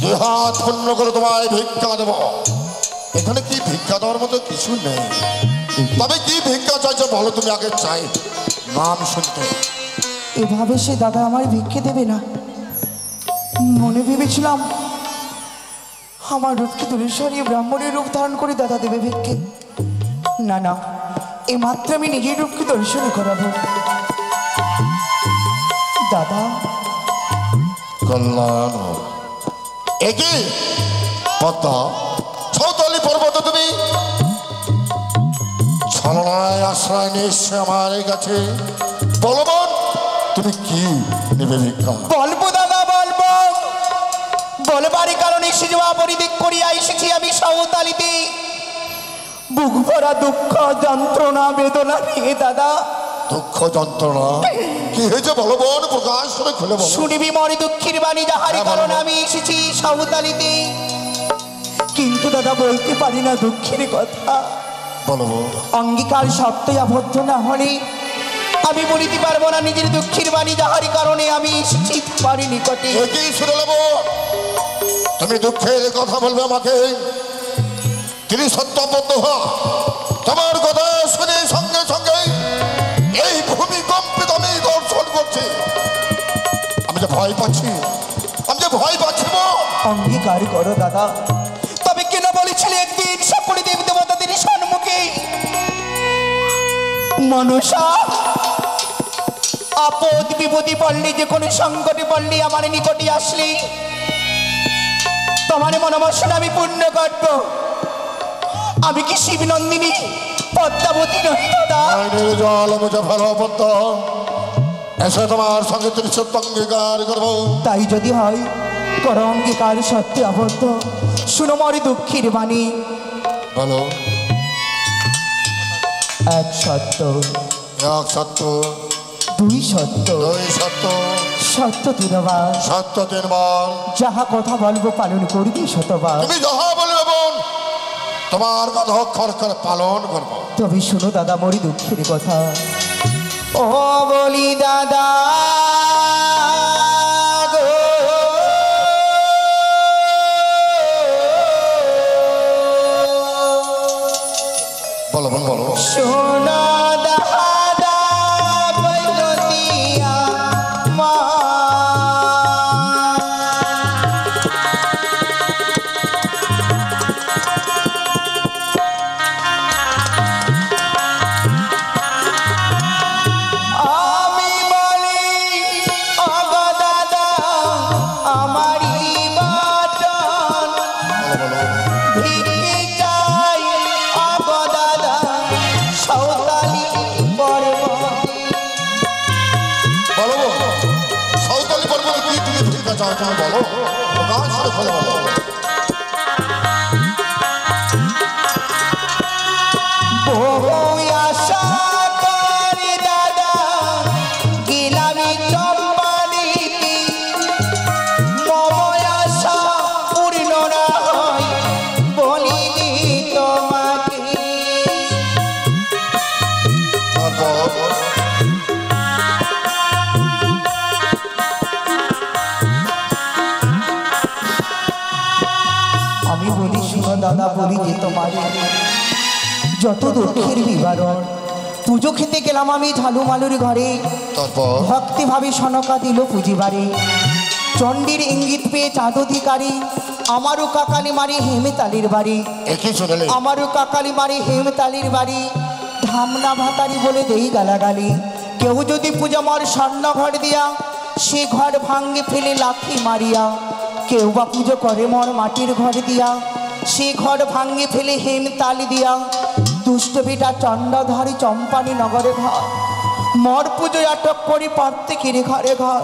2 হাত পূর্ণ করে তোমায় ভিক্ষা দেব। এখানে কি ভিক্ষা দেওয়ার মতো কিছু নেই। তবে কি ভিক্ষা চাইছো বলো তুমি আগে, চাই নাম শুনতে। এভাবে সে দাদা আমার ভিক্ষে দেবে না। মনে ভেবেছিলাম আমার রূপকে তুলে সরিয়ে ব্রাহ্মণের রূপ ধারণ করে দাদা দেবে ভিক্ষে। না না, এই মাত্র আমি নিজের রূপকে দর্শন করাবো। দাদা কল্যাণ একই পদ্মা সৌতলি পর্বত তুমি ছলনায় আশ্রয় নিয়েছে আমার কাছে। বলবান তুমি কি নেবে ভিক্ষা? বলবো দাদা বলবো। বলবারই কারণে এসে যাওয়া পরিদিক করিয়া এসেছি আমি সাঁওতালিতে। বুক ভরা দুঃখ যন্ত্রণা বেদনা নিয়ে দাদা। দুঃখ যন্ত্রণা কি হয়েছে বলো বোন, প্রকাশ করে খুলে বলো। শুনিবি মরে দুঃখের বাণী, যাহার কারণে আমি এসেছি সাঁওতালিতে। কিন্তু দাদা বলতে পারি না দুঃখের কথা। বলো। অঙ্গীকার সত্যই আবদ্ধ না হলে আমি বলিতে পারবো না নিজের দুঃখের বাণী, যাহার কারণে আমি এসেছি তোমার নিকটে। একই শুনে নেবো, তুমি দুঃখের কথা বলবে আমাকে। তিনি সত্যবদ্ধ হওয়া তোমার কথা শুনে সঙ্গে সঙ্গে এই ভূমিকম্পিত আমি দর্শন করছি। আমি যে ভয় পাচ্ছি অঙ্গীকার করো দাদা। তবে কেন বলেছিলে একদিন সকলে দেব দেবতাদের সম্মুখে, মনসা আপদ বিপদে পড়লে, যে কোনো সংকটে পড়লে আমার নিকটে আসলে তোমার মনোবাসনা আমি পূর্ণ করব। আমি কি শিবনন্দিনী পদ্মাবতী নই দাদা? জল মুঝে ভালো পদ্ম, এসে তোমার সঙ্গে ত্রিসত্য অঙ্গীকার করবো। তাই যদি হয় করো অঙ্গীকার সত্যি আবদ্ধ। শুনো মরে দুঃখের বাণী, বলো। এক সত্য, এক সত্য, দুই সত্য, দুই সত্য, সত্য তিনবার, সত্য তিনবার। যাহা কথা বলবো পালন করবি শতবার। তুমি যাহা বলবে বোন, তোমার কথা অক্ষর করে পালন করবো। তবে শুনো দাদা মরি দুঃখের কথা। ও বলি দাদা গো, বলো বোন বলো। শোনো দাদা বৈদ্যুতিয়া মা, আমি বলি আগো দাদা আমারই বাটন বলো বলো। ভিড়ে যাই আগো দাদা সাঁওতালি পর্বতে। বলো বোন, সাঁওতালি পর্বতে কি তুমি ভিড়তে চাও? তুমি বলো, গান শুনে ফেলে বলো। বহু আশা করে দাদা গেলামি চম্পালিতে, মম আশা পূর্ণ না হয় বলিনি তোমাকে। তারপর আমি বলি শুনো দাদা বলি যে তোমার যত দুঃখের বিবরণ। পুজো খেতে গেলাম আমি ঝালুমালুর ঘরে, তারপর ভক্তিভাবে সনকা দিল পুজিবারে। চণ্ডীর ইঙ্গিত পেয়ে চাঁদ অধিকারী আমারও কাকালি মারি হেমতালির বাড়ি, একই শুনলে আমারও কাকালি মারি হেমতালির বাড়ি। ধামনা ভাতারি বলে দেই গালাগালি। কেউ যদি পূজা মার স্বর্ণ ঘর দিয়া, সে ঘর ভাঙ্গে ফেলে লাথি মারিয়া। কেউ বা পুজো করে মর মাটির ঘর দিয়া, সে ঘর ভাঙ্গে ফেলে হেমতালি দিয়া। দুষ্ট বেটা চণ্ডাধারী চম্পানি নগরে ঘর, মর পুজো আটক করে পারতে কেড়ে ঘরে ঘর।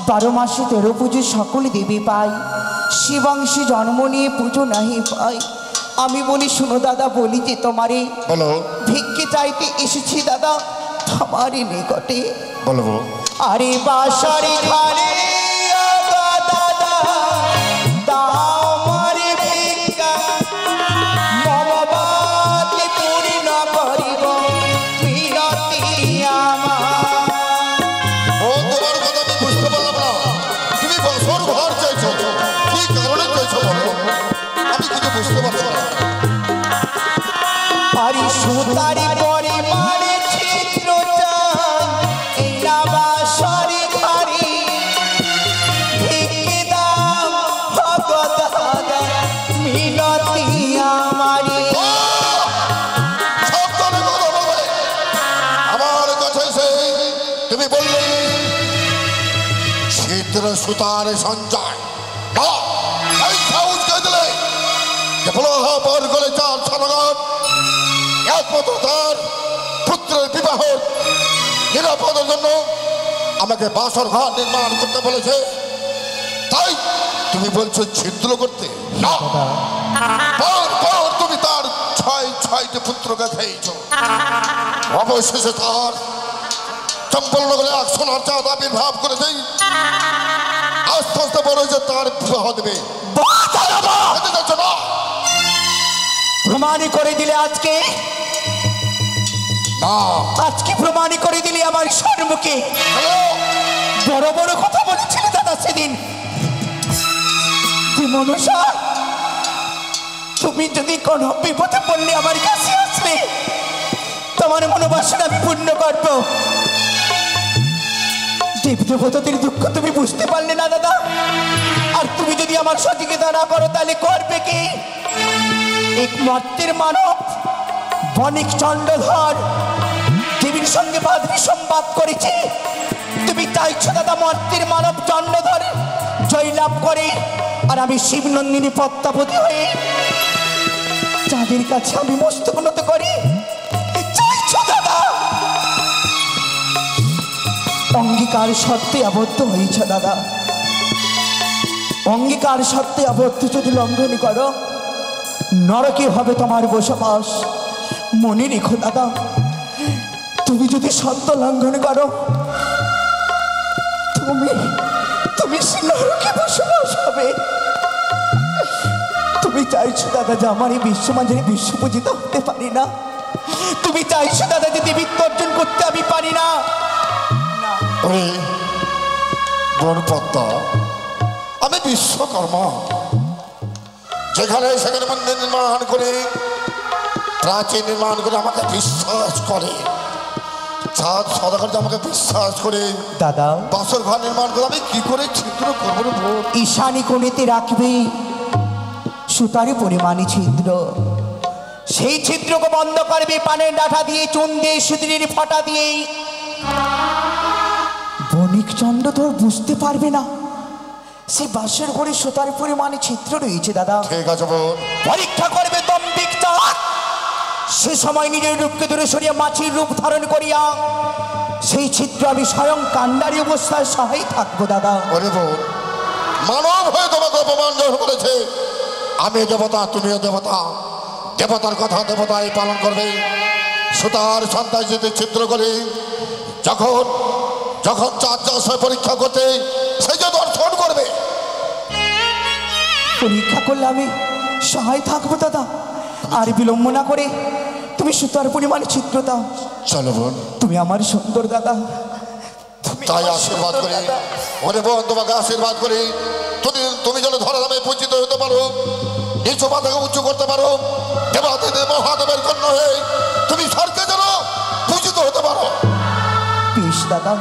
12 মাসে 13 পুজো সকল দেবী পাই, শিবাংশী জন্ম নিয়ে পুজো নাহি পাই। আমি বলি শুনো দাদা বলি যে তোমারে বলো ভিক্ষে চাইতে এসেছি দাদা তোমারই নিকটে। বলবো। আরে বাসারে ঘরে আগো দাদা দাও আমারে ভিক্ষা, মমবাতি পূর্ণ করিব মিনতি আমার। ও তোমার কথা আমি বুঝতে পারলাম না। তুমি বছর ঘর চাইছো, কি কারণে চাইছো বলো? আমি কিছু বুঝতে পারছি না। আরে সুতারি পরে মারে ছিদ্র চাই, এই না বাসারে ঘরে ভিক্ষে দাও আগো দাদা মিনতি আমারে। সাবধানে কথা বলবে। আমার কাছে এসে তুমি বললে ছিদ্র সুতার সঞ্চয় না, এই সাহস কে দিলে যে প্রলোভা পর করে চার সমাগম একমাত্র তার পুত্রের বিবাহ নিরাপদের জন্য আমাকে বাসর ঘর নির্মাণ করতে বলেছে, তাই তুমি বলছো ছিদ্র করতে? না, পর পর তুমি তার 6টি পুত্রকে খেয়েছ। অবশেষে তার চম্পলনগরে 100 সোনার চাঁদ আবির্ভাব করেছে। আস্তে আস্তে বড় হয়েছে তার বিবাহ দেবে। খেতে যাচ্ছ না? প্রমাণই করে দিলে আজকে, না। আজকে প্রমাণই করে দিলে আমার সম্মুখে। হ্যালো? বড় বড় কথা বলেছিলে দাদা সেদিন। তুই মনসা, তুমি যদি কোনো বিপদে পড়লে আমার কাছে আসলে তোমার মনোবাসনা আমি পূর্ণ করব। দেবদেবতাদের দুঃখ তুমি বুঝতে পারলে না দাদা, আর তুমি যদি আমার সহযোগিতা না করো তাহলে করবে কি? এক মর্তের মানব বণিক চন্দ্রধর দেবীর সঙ্গে বাদ বিসম্বাদ করেছে। তুমি চাইছো দাদা মর্তের মানব চন্দ্রধর জয়লাভ করে, আর আমি শিবনন্দিনী পদ্মাবতী হয়ে যাদের কাছে আমি মস্তক নত করি? চাইছো দাদা? অঙ্গীকার সত্ত্বে আবদ্ধ হয়েছ দাদা, অঙ্গীকার সত্ত্বে আবদ্ধ যদি লঙ্ঘন করো নরকে হবে তোমার বসবাস। মনে রেখো দাদা, তুমি যদি সত্য লঙ্ঘন করো তুমি তুমি নরকে বসবাস হবে। তুমি চাইছো দাদা যে আমার এই বিশ্বমাঝে বিশ্বপূজিত হতে পারি না? তুমি চাইছো দাদা যে দেবীত্ব অর্জন করতে আমি পারি না? ওরে বনপদ্মা, আমি বিশ্বকর্মা, যেখানে সেখানে মন্দির নির্মাণ করে প্রাচীন নির্মাণ করে আমাকে বিশ্বাস করে, চাঁদ সদাগর যে আমাকে বিশ্বাস করে দাদা বাসর ঘর নির্মাণ করে, আমি কি করে ছিদ্র করবো রে বোন? ঈশানী কোণেতে রাখবে সুতারি পরিমাণী ছিদ্র, সেই ছিদ্রকে বন্ধ করবে পানের ডাঁটা দিয়ে, চুন দিয়ে, সুদিনের ফাটা দিয়ে। বণিক চন্দ্র তোর বুঝতে পারবে না সেই বাসের ঘরে সুতার পরিমাণে ছিদ্র রয়েছে দাদা। ঠিক আছে বোন। পরীক্ষা করবে দম্ভিক চাঁদ, সে সময় নিজের রূপকে দূরে সরিয়ে মাছির রূপ ধারণ করিয়া সেই ছিদ্র আমি স্বয়ং কান্ডারি অবস্থায় সহায় থাকবো দাদা। ওরে বোন, মানব হয়ে তোমাকে অপমান করেছে, আমি দেবতা তুমিও দেবতা, দেবতার কথা দেবতাই পালন করবে। সুতার সন্তান যদি ছিদ্র করে যখন যখন চাঁদ যাওয়ার পরীক্ষা করতে সে যে দর্শন করবে। পরীক্ষা করলে আমি সহায় থাকবো দাদা, আর বিলম্ব না করে তুমি সুতার পরিমাণে ছিদ্র দাও। চলো বোন, তুমি আমার সুন্দর দাদা, তুমি তাই আমার আশীর্বাদ সুন্দর করি। দাদা। ওরে বোন, তোমাকে আশীর্বাদ করি, তুমি যেন ধরা নামে পূজিত হতে পারো, নিচু মাথাকে উঁচু করতে পারো, দেবাদিদেব মহাদেবের জন্য হয়ে তুমি স্বর্গে যেন পূজিত হতে পারো। বেশ দাদা,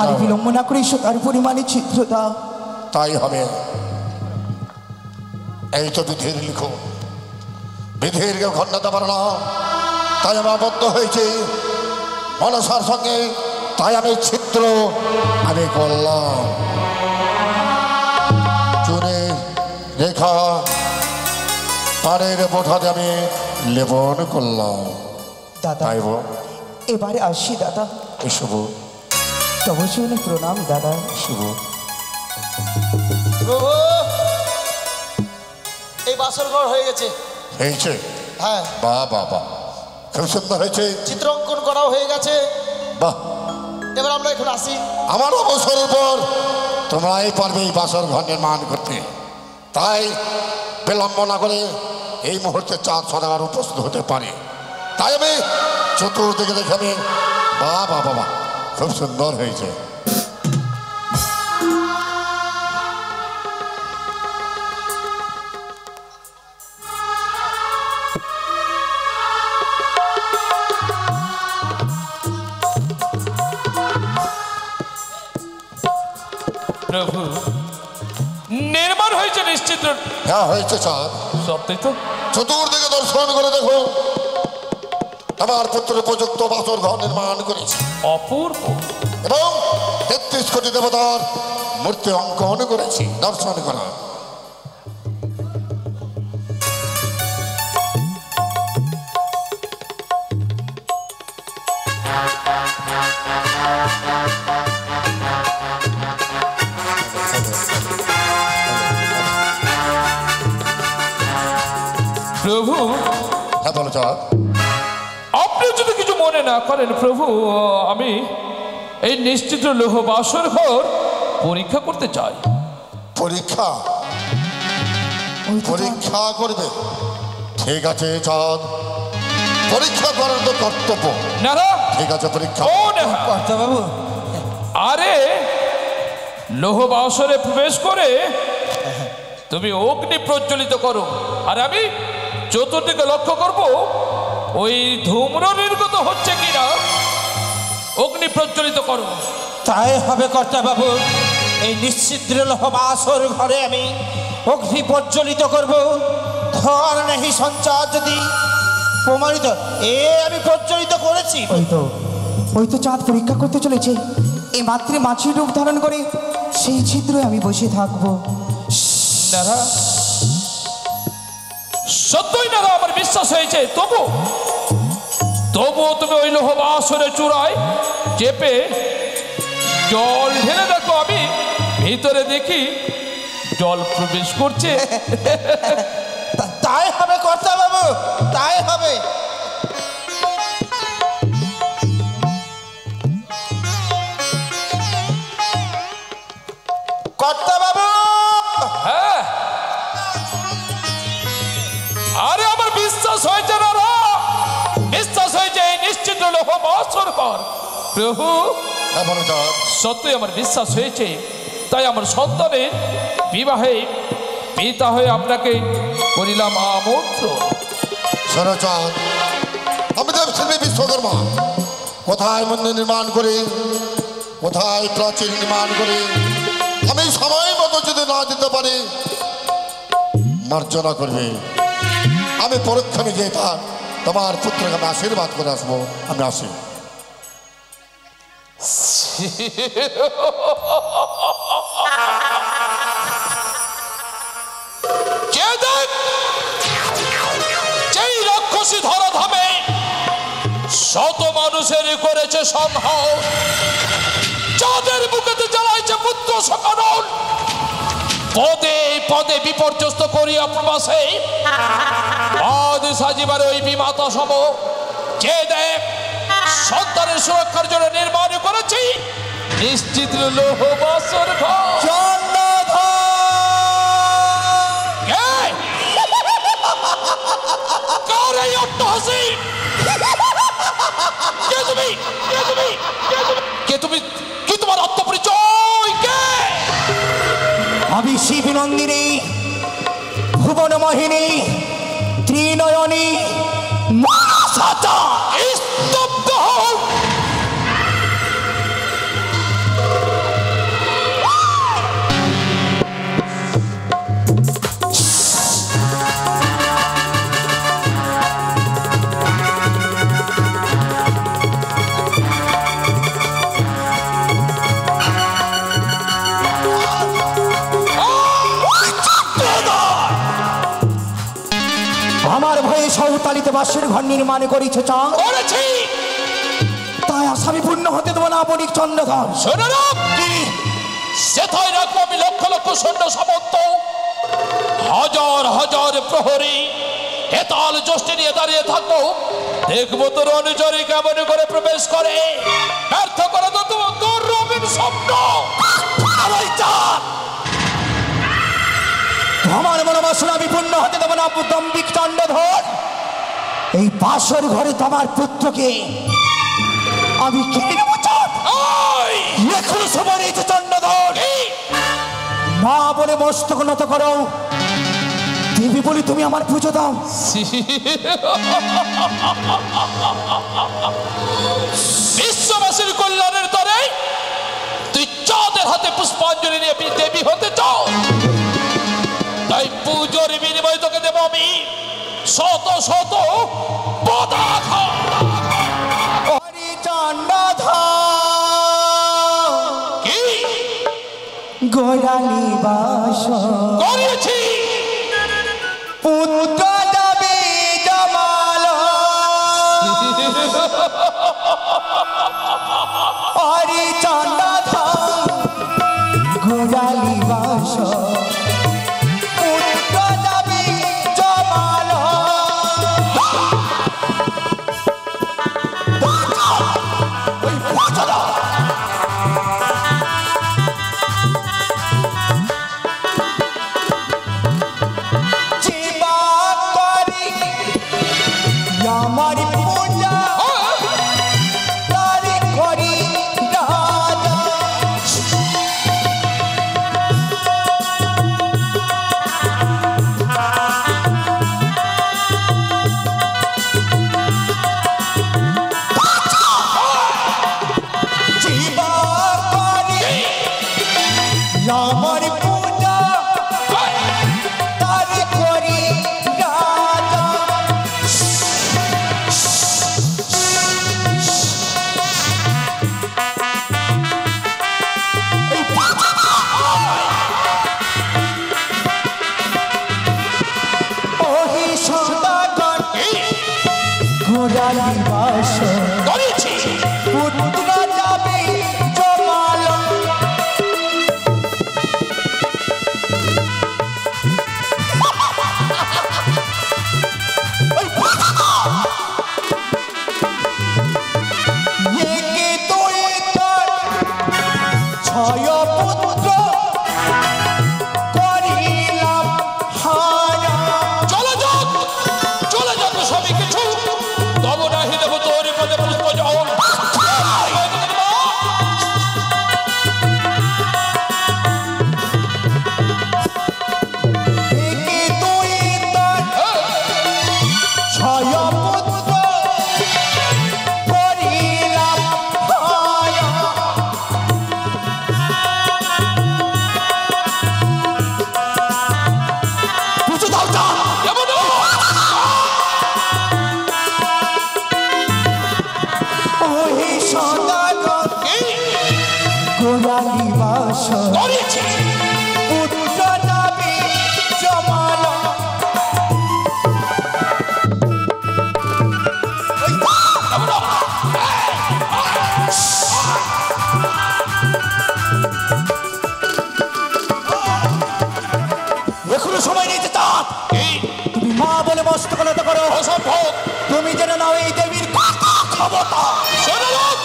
আর বিলম্ব না করে সুতার পরিমাণে ছিদ্র দাও। তাই হবে। এই তো বিধির লিখো, বিধির কেউ খণ্ডাতে পারে না, তাই আমি আবদ্ধ হয়েছি মনসার সঙ্গে, তাই আমি ছিদ্র আমি করলাম। চুনে রেখা পাড়ের বোঠাতে আমি লেপন করলাম। দাদা তাই বো এবারে আসি দাদা। শুভ তবে শুনে প্রণাম দাদা। শুভ। প্রভু, এই বাসর ঘর হয়ে গেছে। হয়েছে? হ্যাঁ, বাহ বাহ বাহ, খুব সুন্দর হয়েছে। চিত্রাঙ্কন করাও হয়ে গেছে। বাহ, এবার আমরা এখন আসি। আমার অবসরের পর তোমরাই পারবে এই বাসর ঘর নির্মাণ করতে, তাই বিলম্ব না করে এই মুহূর্তে চাঁদ সদাগর উপস্থিত হতে পারে। তাই আমি চতুর্দিকে দেখে আমি বাহ বাহ বাবা, খুব সুন্দর হয়েছে। প্রভু, নির্মাণ হয়েছে নিশ্চিত? হ্যাঁ হয়েছে চাঁদ, সত্যি তো। চতুর্দিকে দর্শন করে দেখো, আমার পুত্র উপযুক্ত বাসর ঘর নির্মাণ করেছে অপূর্ব। এবং 33 কোটি দেবতার মূর্তি অঙ্কন করেছি, দর্শন করা। প্রভু, হ্যাঁ বলো চাঁদ। আপনি যদি কিছু মনে না করেন প্রভু, আমি এই নিশ্চিত লৌহ বাসর ঘর পরীক্ষা করতে চাই। পরীক্ষা? পরীক্ষা করবে? ঠিক আছে চাঁদ, পরীক্ষা করার তো কর্তব্য। না না, ঠিক আছে পরীক্ষা। ও না বাবু, আরে লৌহ বাসরে প্রবেশ করে তুমি অগ্নি প্রজ্বলিত করো, আর আমি চতুর্দিকে লক্ষ্য করব ওই ধূম্র নির্গত হচ্ছে কিনা। অগ্নি প্রজ্বলিত করো। তাই হবে কর্তা বাবু। এই নিশ্চিদ্র লৌহ বাসর ঘরে আমি অগ্নি প্রজ্বলিত করব, ধর নেহি সঞ্চার যদি প্রমাণিত আমি প্রজ্বলিত করেছি। ওই তো চাঁদ পরীক্ষা করতে চলেছে। এই মাতৃ মাছির রূপ ধারণ করে সেই ছিদ্রে আমি বসে থাকবো। সত্যই না আমার বিশ্বাস হয়েছে, তবুও তুমি ওই লোহ বাসনের চূড়ায় চেপে জল ঢেলে দেখো। আমি ভিতরে দেখি জল প্রবেশ করছে। তাই হবে কর্তা বাবু, তাই হবে। কর্তা বাবু, হ্যাঁ, আরে আমার বিশ্বাস হয়েছে না, বিশ্বাস হয়েছে। এই নিশ্চিত লোহ বাসর ঘর প্রভু, সত্যই আমার বিশ্বাস হয়েছে। তাই আমার সন্তানের বিবাহে পিতা হয়ে আপনাকে করিলাম আমন্ত্রণ। শরচাঁদ, আমি দেবশিল্পী বিশ্বকর্মা কোথায় মন্দির নির্মাণ করি, কোথায় প্রাচীর নির্মাণ করি, আমি সময় মতো যদি না দিতে পারি মার্জনা করবে। আমি পরক্ষণে গিয়ে তোমার পুত্রকে আমি আশীর্বাদ করে আসবো। আমি আসি। যেই রাক্ষসী ধরাধামে শত মানুষের করেছে সংহার, যাদের বুকেতে জ্বালাইছে পুত্র সকানন, পদে পদে বিপর্যস্ত করিয়া প্রবাসে পদ সাজিবার ওই বিমাতা সম যে দেখ সন্তানের সুরক্ষার জন্য নির্মাণ করেছি নিশ্চিত লোহ বাসর ঘর। কি তোমার আত্মপরিচয়? কে? আমি শিব নন্দিনী, ভুবন মোহিনী, ত্রিনয়নী, মহাসাতা। স্তব্ধ হও। আমার ভয়ে সাঁওতালিতে বাসের ঘর নির্মাণ করেছে চাঁদ, তাই আসামি পূর্ণ হতে দেবো না। বণিক চন্দ্রধর, শোনো না, সেথায় রাখবো আমি লক্ষ লক্ষ সৈন্য সামন্ত, হাজার হাজার প্রহরী হেতাল যষ্টি নিয়ে দাঁড়িয়ে থাকবো। দেখবো তোর অনুচরী কেমন করে প্রবেশ করে। ব্যর্থ করে তো তোর রঙিন স্বপ্ন। আমার মনোবাসনা বিপূর্ণ হতে দেবো না। দম্বিক চন্দ্রধর, এই বাসর ঘরে তোমার পুত্রকে আমি কিনে নেবো। এখন সময় রয়েছে চন্দ্রধর, মা বলে মস্তক নত করো, দেবী বলে তুমি আমার পুজো দাও। বিশ্ববাসীর কল্যাণের তরে তুই চাঁদের হাতে পুষ্পাঞ্জলি নিয়ে দেবী হতে চাও, তাই পুজোর বিনিময় তোকে দেব আমি শত শত পদাঘাত। কি গোড়ালি বাস করেছি? পুত্র যাবে জমাল, হরি চন্দ্রধর গোড়ালি বাস, পুত্র যাবে জমাল। আমার পূজা তারি করি রাজা, জীবা করি আমার পূজা গোড়ালি বাসর করেছি পুত্র যাবে জমালো একে তুই তোর ছয় পুত্র করিলাম হারা চলে যাক সবই কিছু তব নাহি দেব তোর পদে পুষ্প জল একে তুই তোর ছয় পুত্র করিলাম হারা পুজো দাও যা এমন ওহে সদাগর গোড়ালি বাসর করেছি পুত্র যাবে জমালো এখনো সময় নেই যে চাঁদ এই তুমি মা বলে মস্তকলতা করো অসম্ভব তুমি জেনে নাও এই দেবীর কত ক্ষমতা শোনো লোক,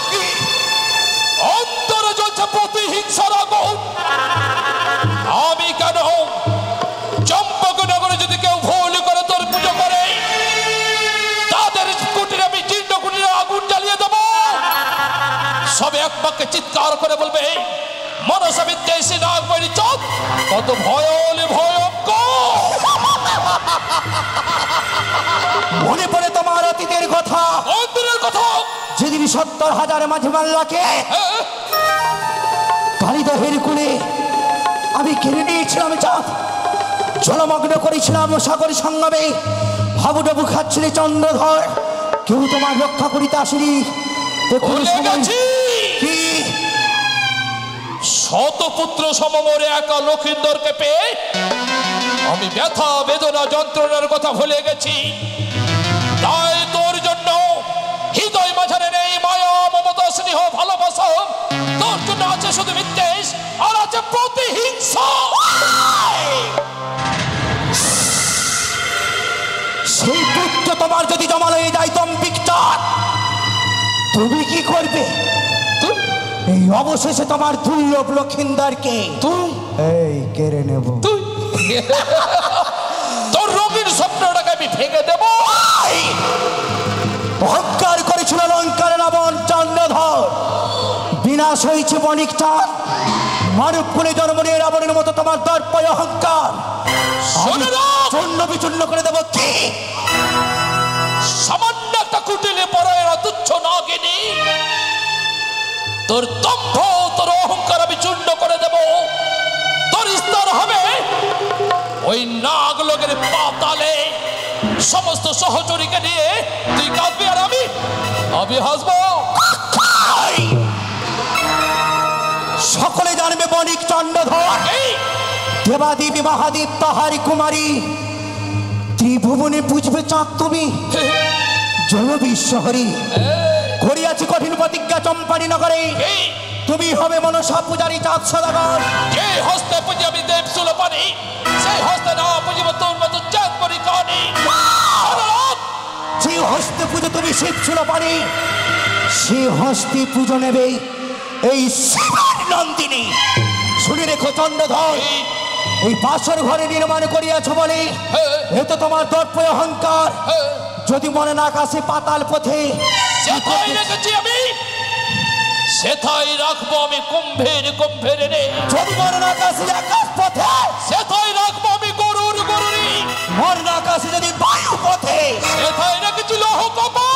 অন্তরে জ্বলছে প্রতিহিংসার আগুন। আমি কেন চম্পকনগরে যদি কেউ ভুল করে তোর পুজো করে তাদের কুটিরে আমি জীর্ণ কুটিরে আগুন জ্বালিয়ে দেবো। সবে এক বাক্যে চিৎকার করে বলবে মনসা বিদ্বেষী নাগমণি চোখ কত ভয়লে ভয়ঙ্কর। মনে পড়ে তোমার অতীতের কথা অন্তরের কথা যেদিন ৭০,০০০ মাঝে মাল্লাকে কালিদহের কুলে আমি কেড়ে নিয়েছিলাম চাঁদ জলমগ্ন করেছিলাম সাগর সঙ্গমে হাবুডাবু খাচ্ছিলে চন্দ্রধর কেউ তোমার রক্ষা করিতে আসেনি এখনো ভুলে সময় গেছি কি শতপুত্র সমমরে একা লক্ষিন্দরকে পেয়ে আমি ব্যথা বেদনা যন্ত্রণার কথা ভুলে গেছি। তাই তোর জন্য হৃদয় মাঝারে নেই মায়া মমতা স্নেহ ভালোবাসা, তোর জন্য আছে শুধু বিদ্বেষ আর আছে প্রতিহিংসা। সেই পুত্র তোমার যদি জমালো হয়ে যায় দম্ভিক চাঁদ তুমি কি করবে এই অবশেষে তোমার দুর্লভ লক্ষিন্দারকে তুই এই কেড়ে নেব তুই তোর রঙিন স্বপ্নটাকে আমি ভেঙে দেব। অহংকার করেছিল লঙ্কার রাবণ চন্দ্রধর বিনাশ হয়েছে বণিক চাঁদ মানব কুলে জন্ম নিয়ে রাবণের মতো তোমার দর্প অহংকার শোনো লোক, চূর্ণ বিচূর্ণ করে দেবো কি সামান্য একটা কুটিলে পরায়ণা তুচ্ছ নাগিনী তোর দম্ভ তোর অহংকার আমি চূর্ণ করে দেব। তোর স্তর হবে ওই নাগ লোকের পাতালে সমস্ত সহচরীকে নিয়ে তুই কাঁদবি আর আমি হাসবো। সকলে জানবে বণিক চন্দ্রধর এই দেবাদেবী মহাদেব তাহারি কুমারী ত্রিভুবনে পুজবে চাঁদ তুমি জয় বিশ্বহরি করিয়াছি কঠিন প্রতিজ্ঞা চম্পানি নগরে এই তুমি হবে মনসা পূজারী চাঁদ সদাগর যে হস্তে পুঁজি আমি দেব সুলপানি সেই হস্তে না পুঁজিব তোর মতো চাঁদ করি কানি। যে হস্তে পুজো তুমি শিব ছিল পানি সে হস্তে পুজো নেবে এই শিবের নন্দিনী শুনে রেখো চন্দ্রধর এই বাসর ঘরে নির্মাণ করিয়াছ বলে এ তো তোমার দর্প অহংকার যদি মনে না কাছে পাতাল পথে সেথায় রেখেছি আমি সেথায় রাখবো আমি কুম্ভের কুম্ভের রে যদি মনে না কাছে আকাশ পথে সেথায় রাখবো আমি গরুর গরুরি মনে না কাছে যদি বায়ু পথে সেথায় রেখেছি লৌহ কপা।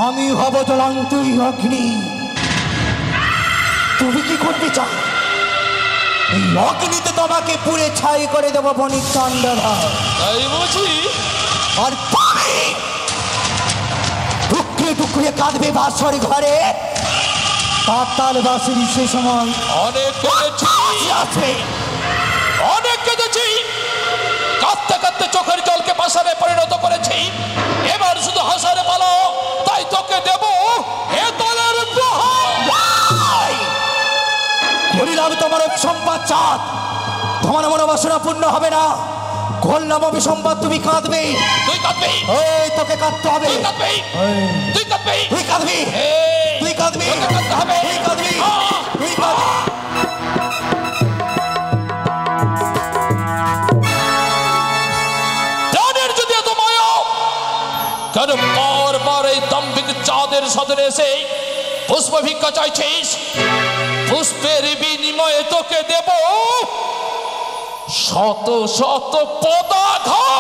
আমি হব জ্বলন্ত অগ্নি তুমি কি করতে চাও এই অগ্নিতে তোমাকে পুড়ে ছাই করে দেবো বণিক চন্দ্রধর তাই বুঝি আর তুমি টুকরে টুকরে কাঁদবে বাসর ঘরে পাতাল বাসুরি সে সময় অনেক কেঁদেছি আসবে অনেক কেঁদেছি কাঁদতে কাঁদতে চোখের জলকে পাশারে পরিণত করেছি, এবার শুধু হাসারে পালো, তাই তোকে দেব এ তলের প্রহার। বলিলাম তোমার অভিসম্পাদ চাঁদ, তোমার মনোবাসনা পূর্ণ হবে না। করলাম অভিসম্পাদ, তুমি কাঁদবে। তুই কাঁদবি, এই তোকে কাঁদতে হবে। তুই কাঁদবি, তুই কাঁদবি, তুই কাঁদবি, এই, তুই কাঁদবি, তোকে কাঁদতে হবে। তুই কাঁদবি, তুই কাঁদবি। প্রাণের যদি এত মায়া, কেন বারবার এই দাম্ভিক চাঁদের সদরে এসে পুষ্প ভিক্ষা চাইছিস? পুষ্পের বিনিময়ে তোকে দেব শত শত পদাঘাত।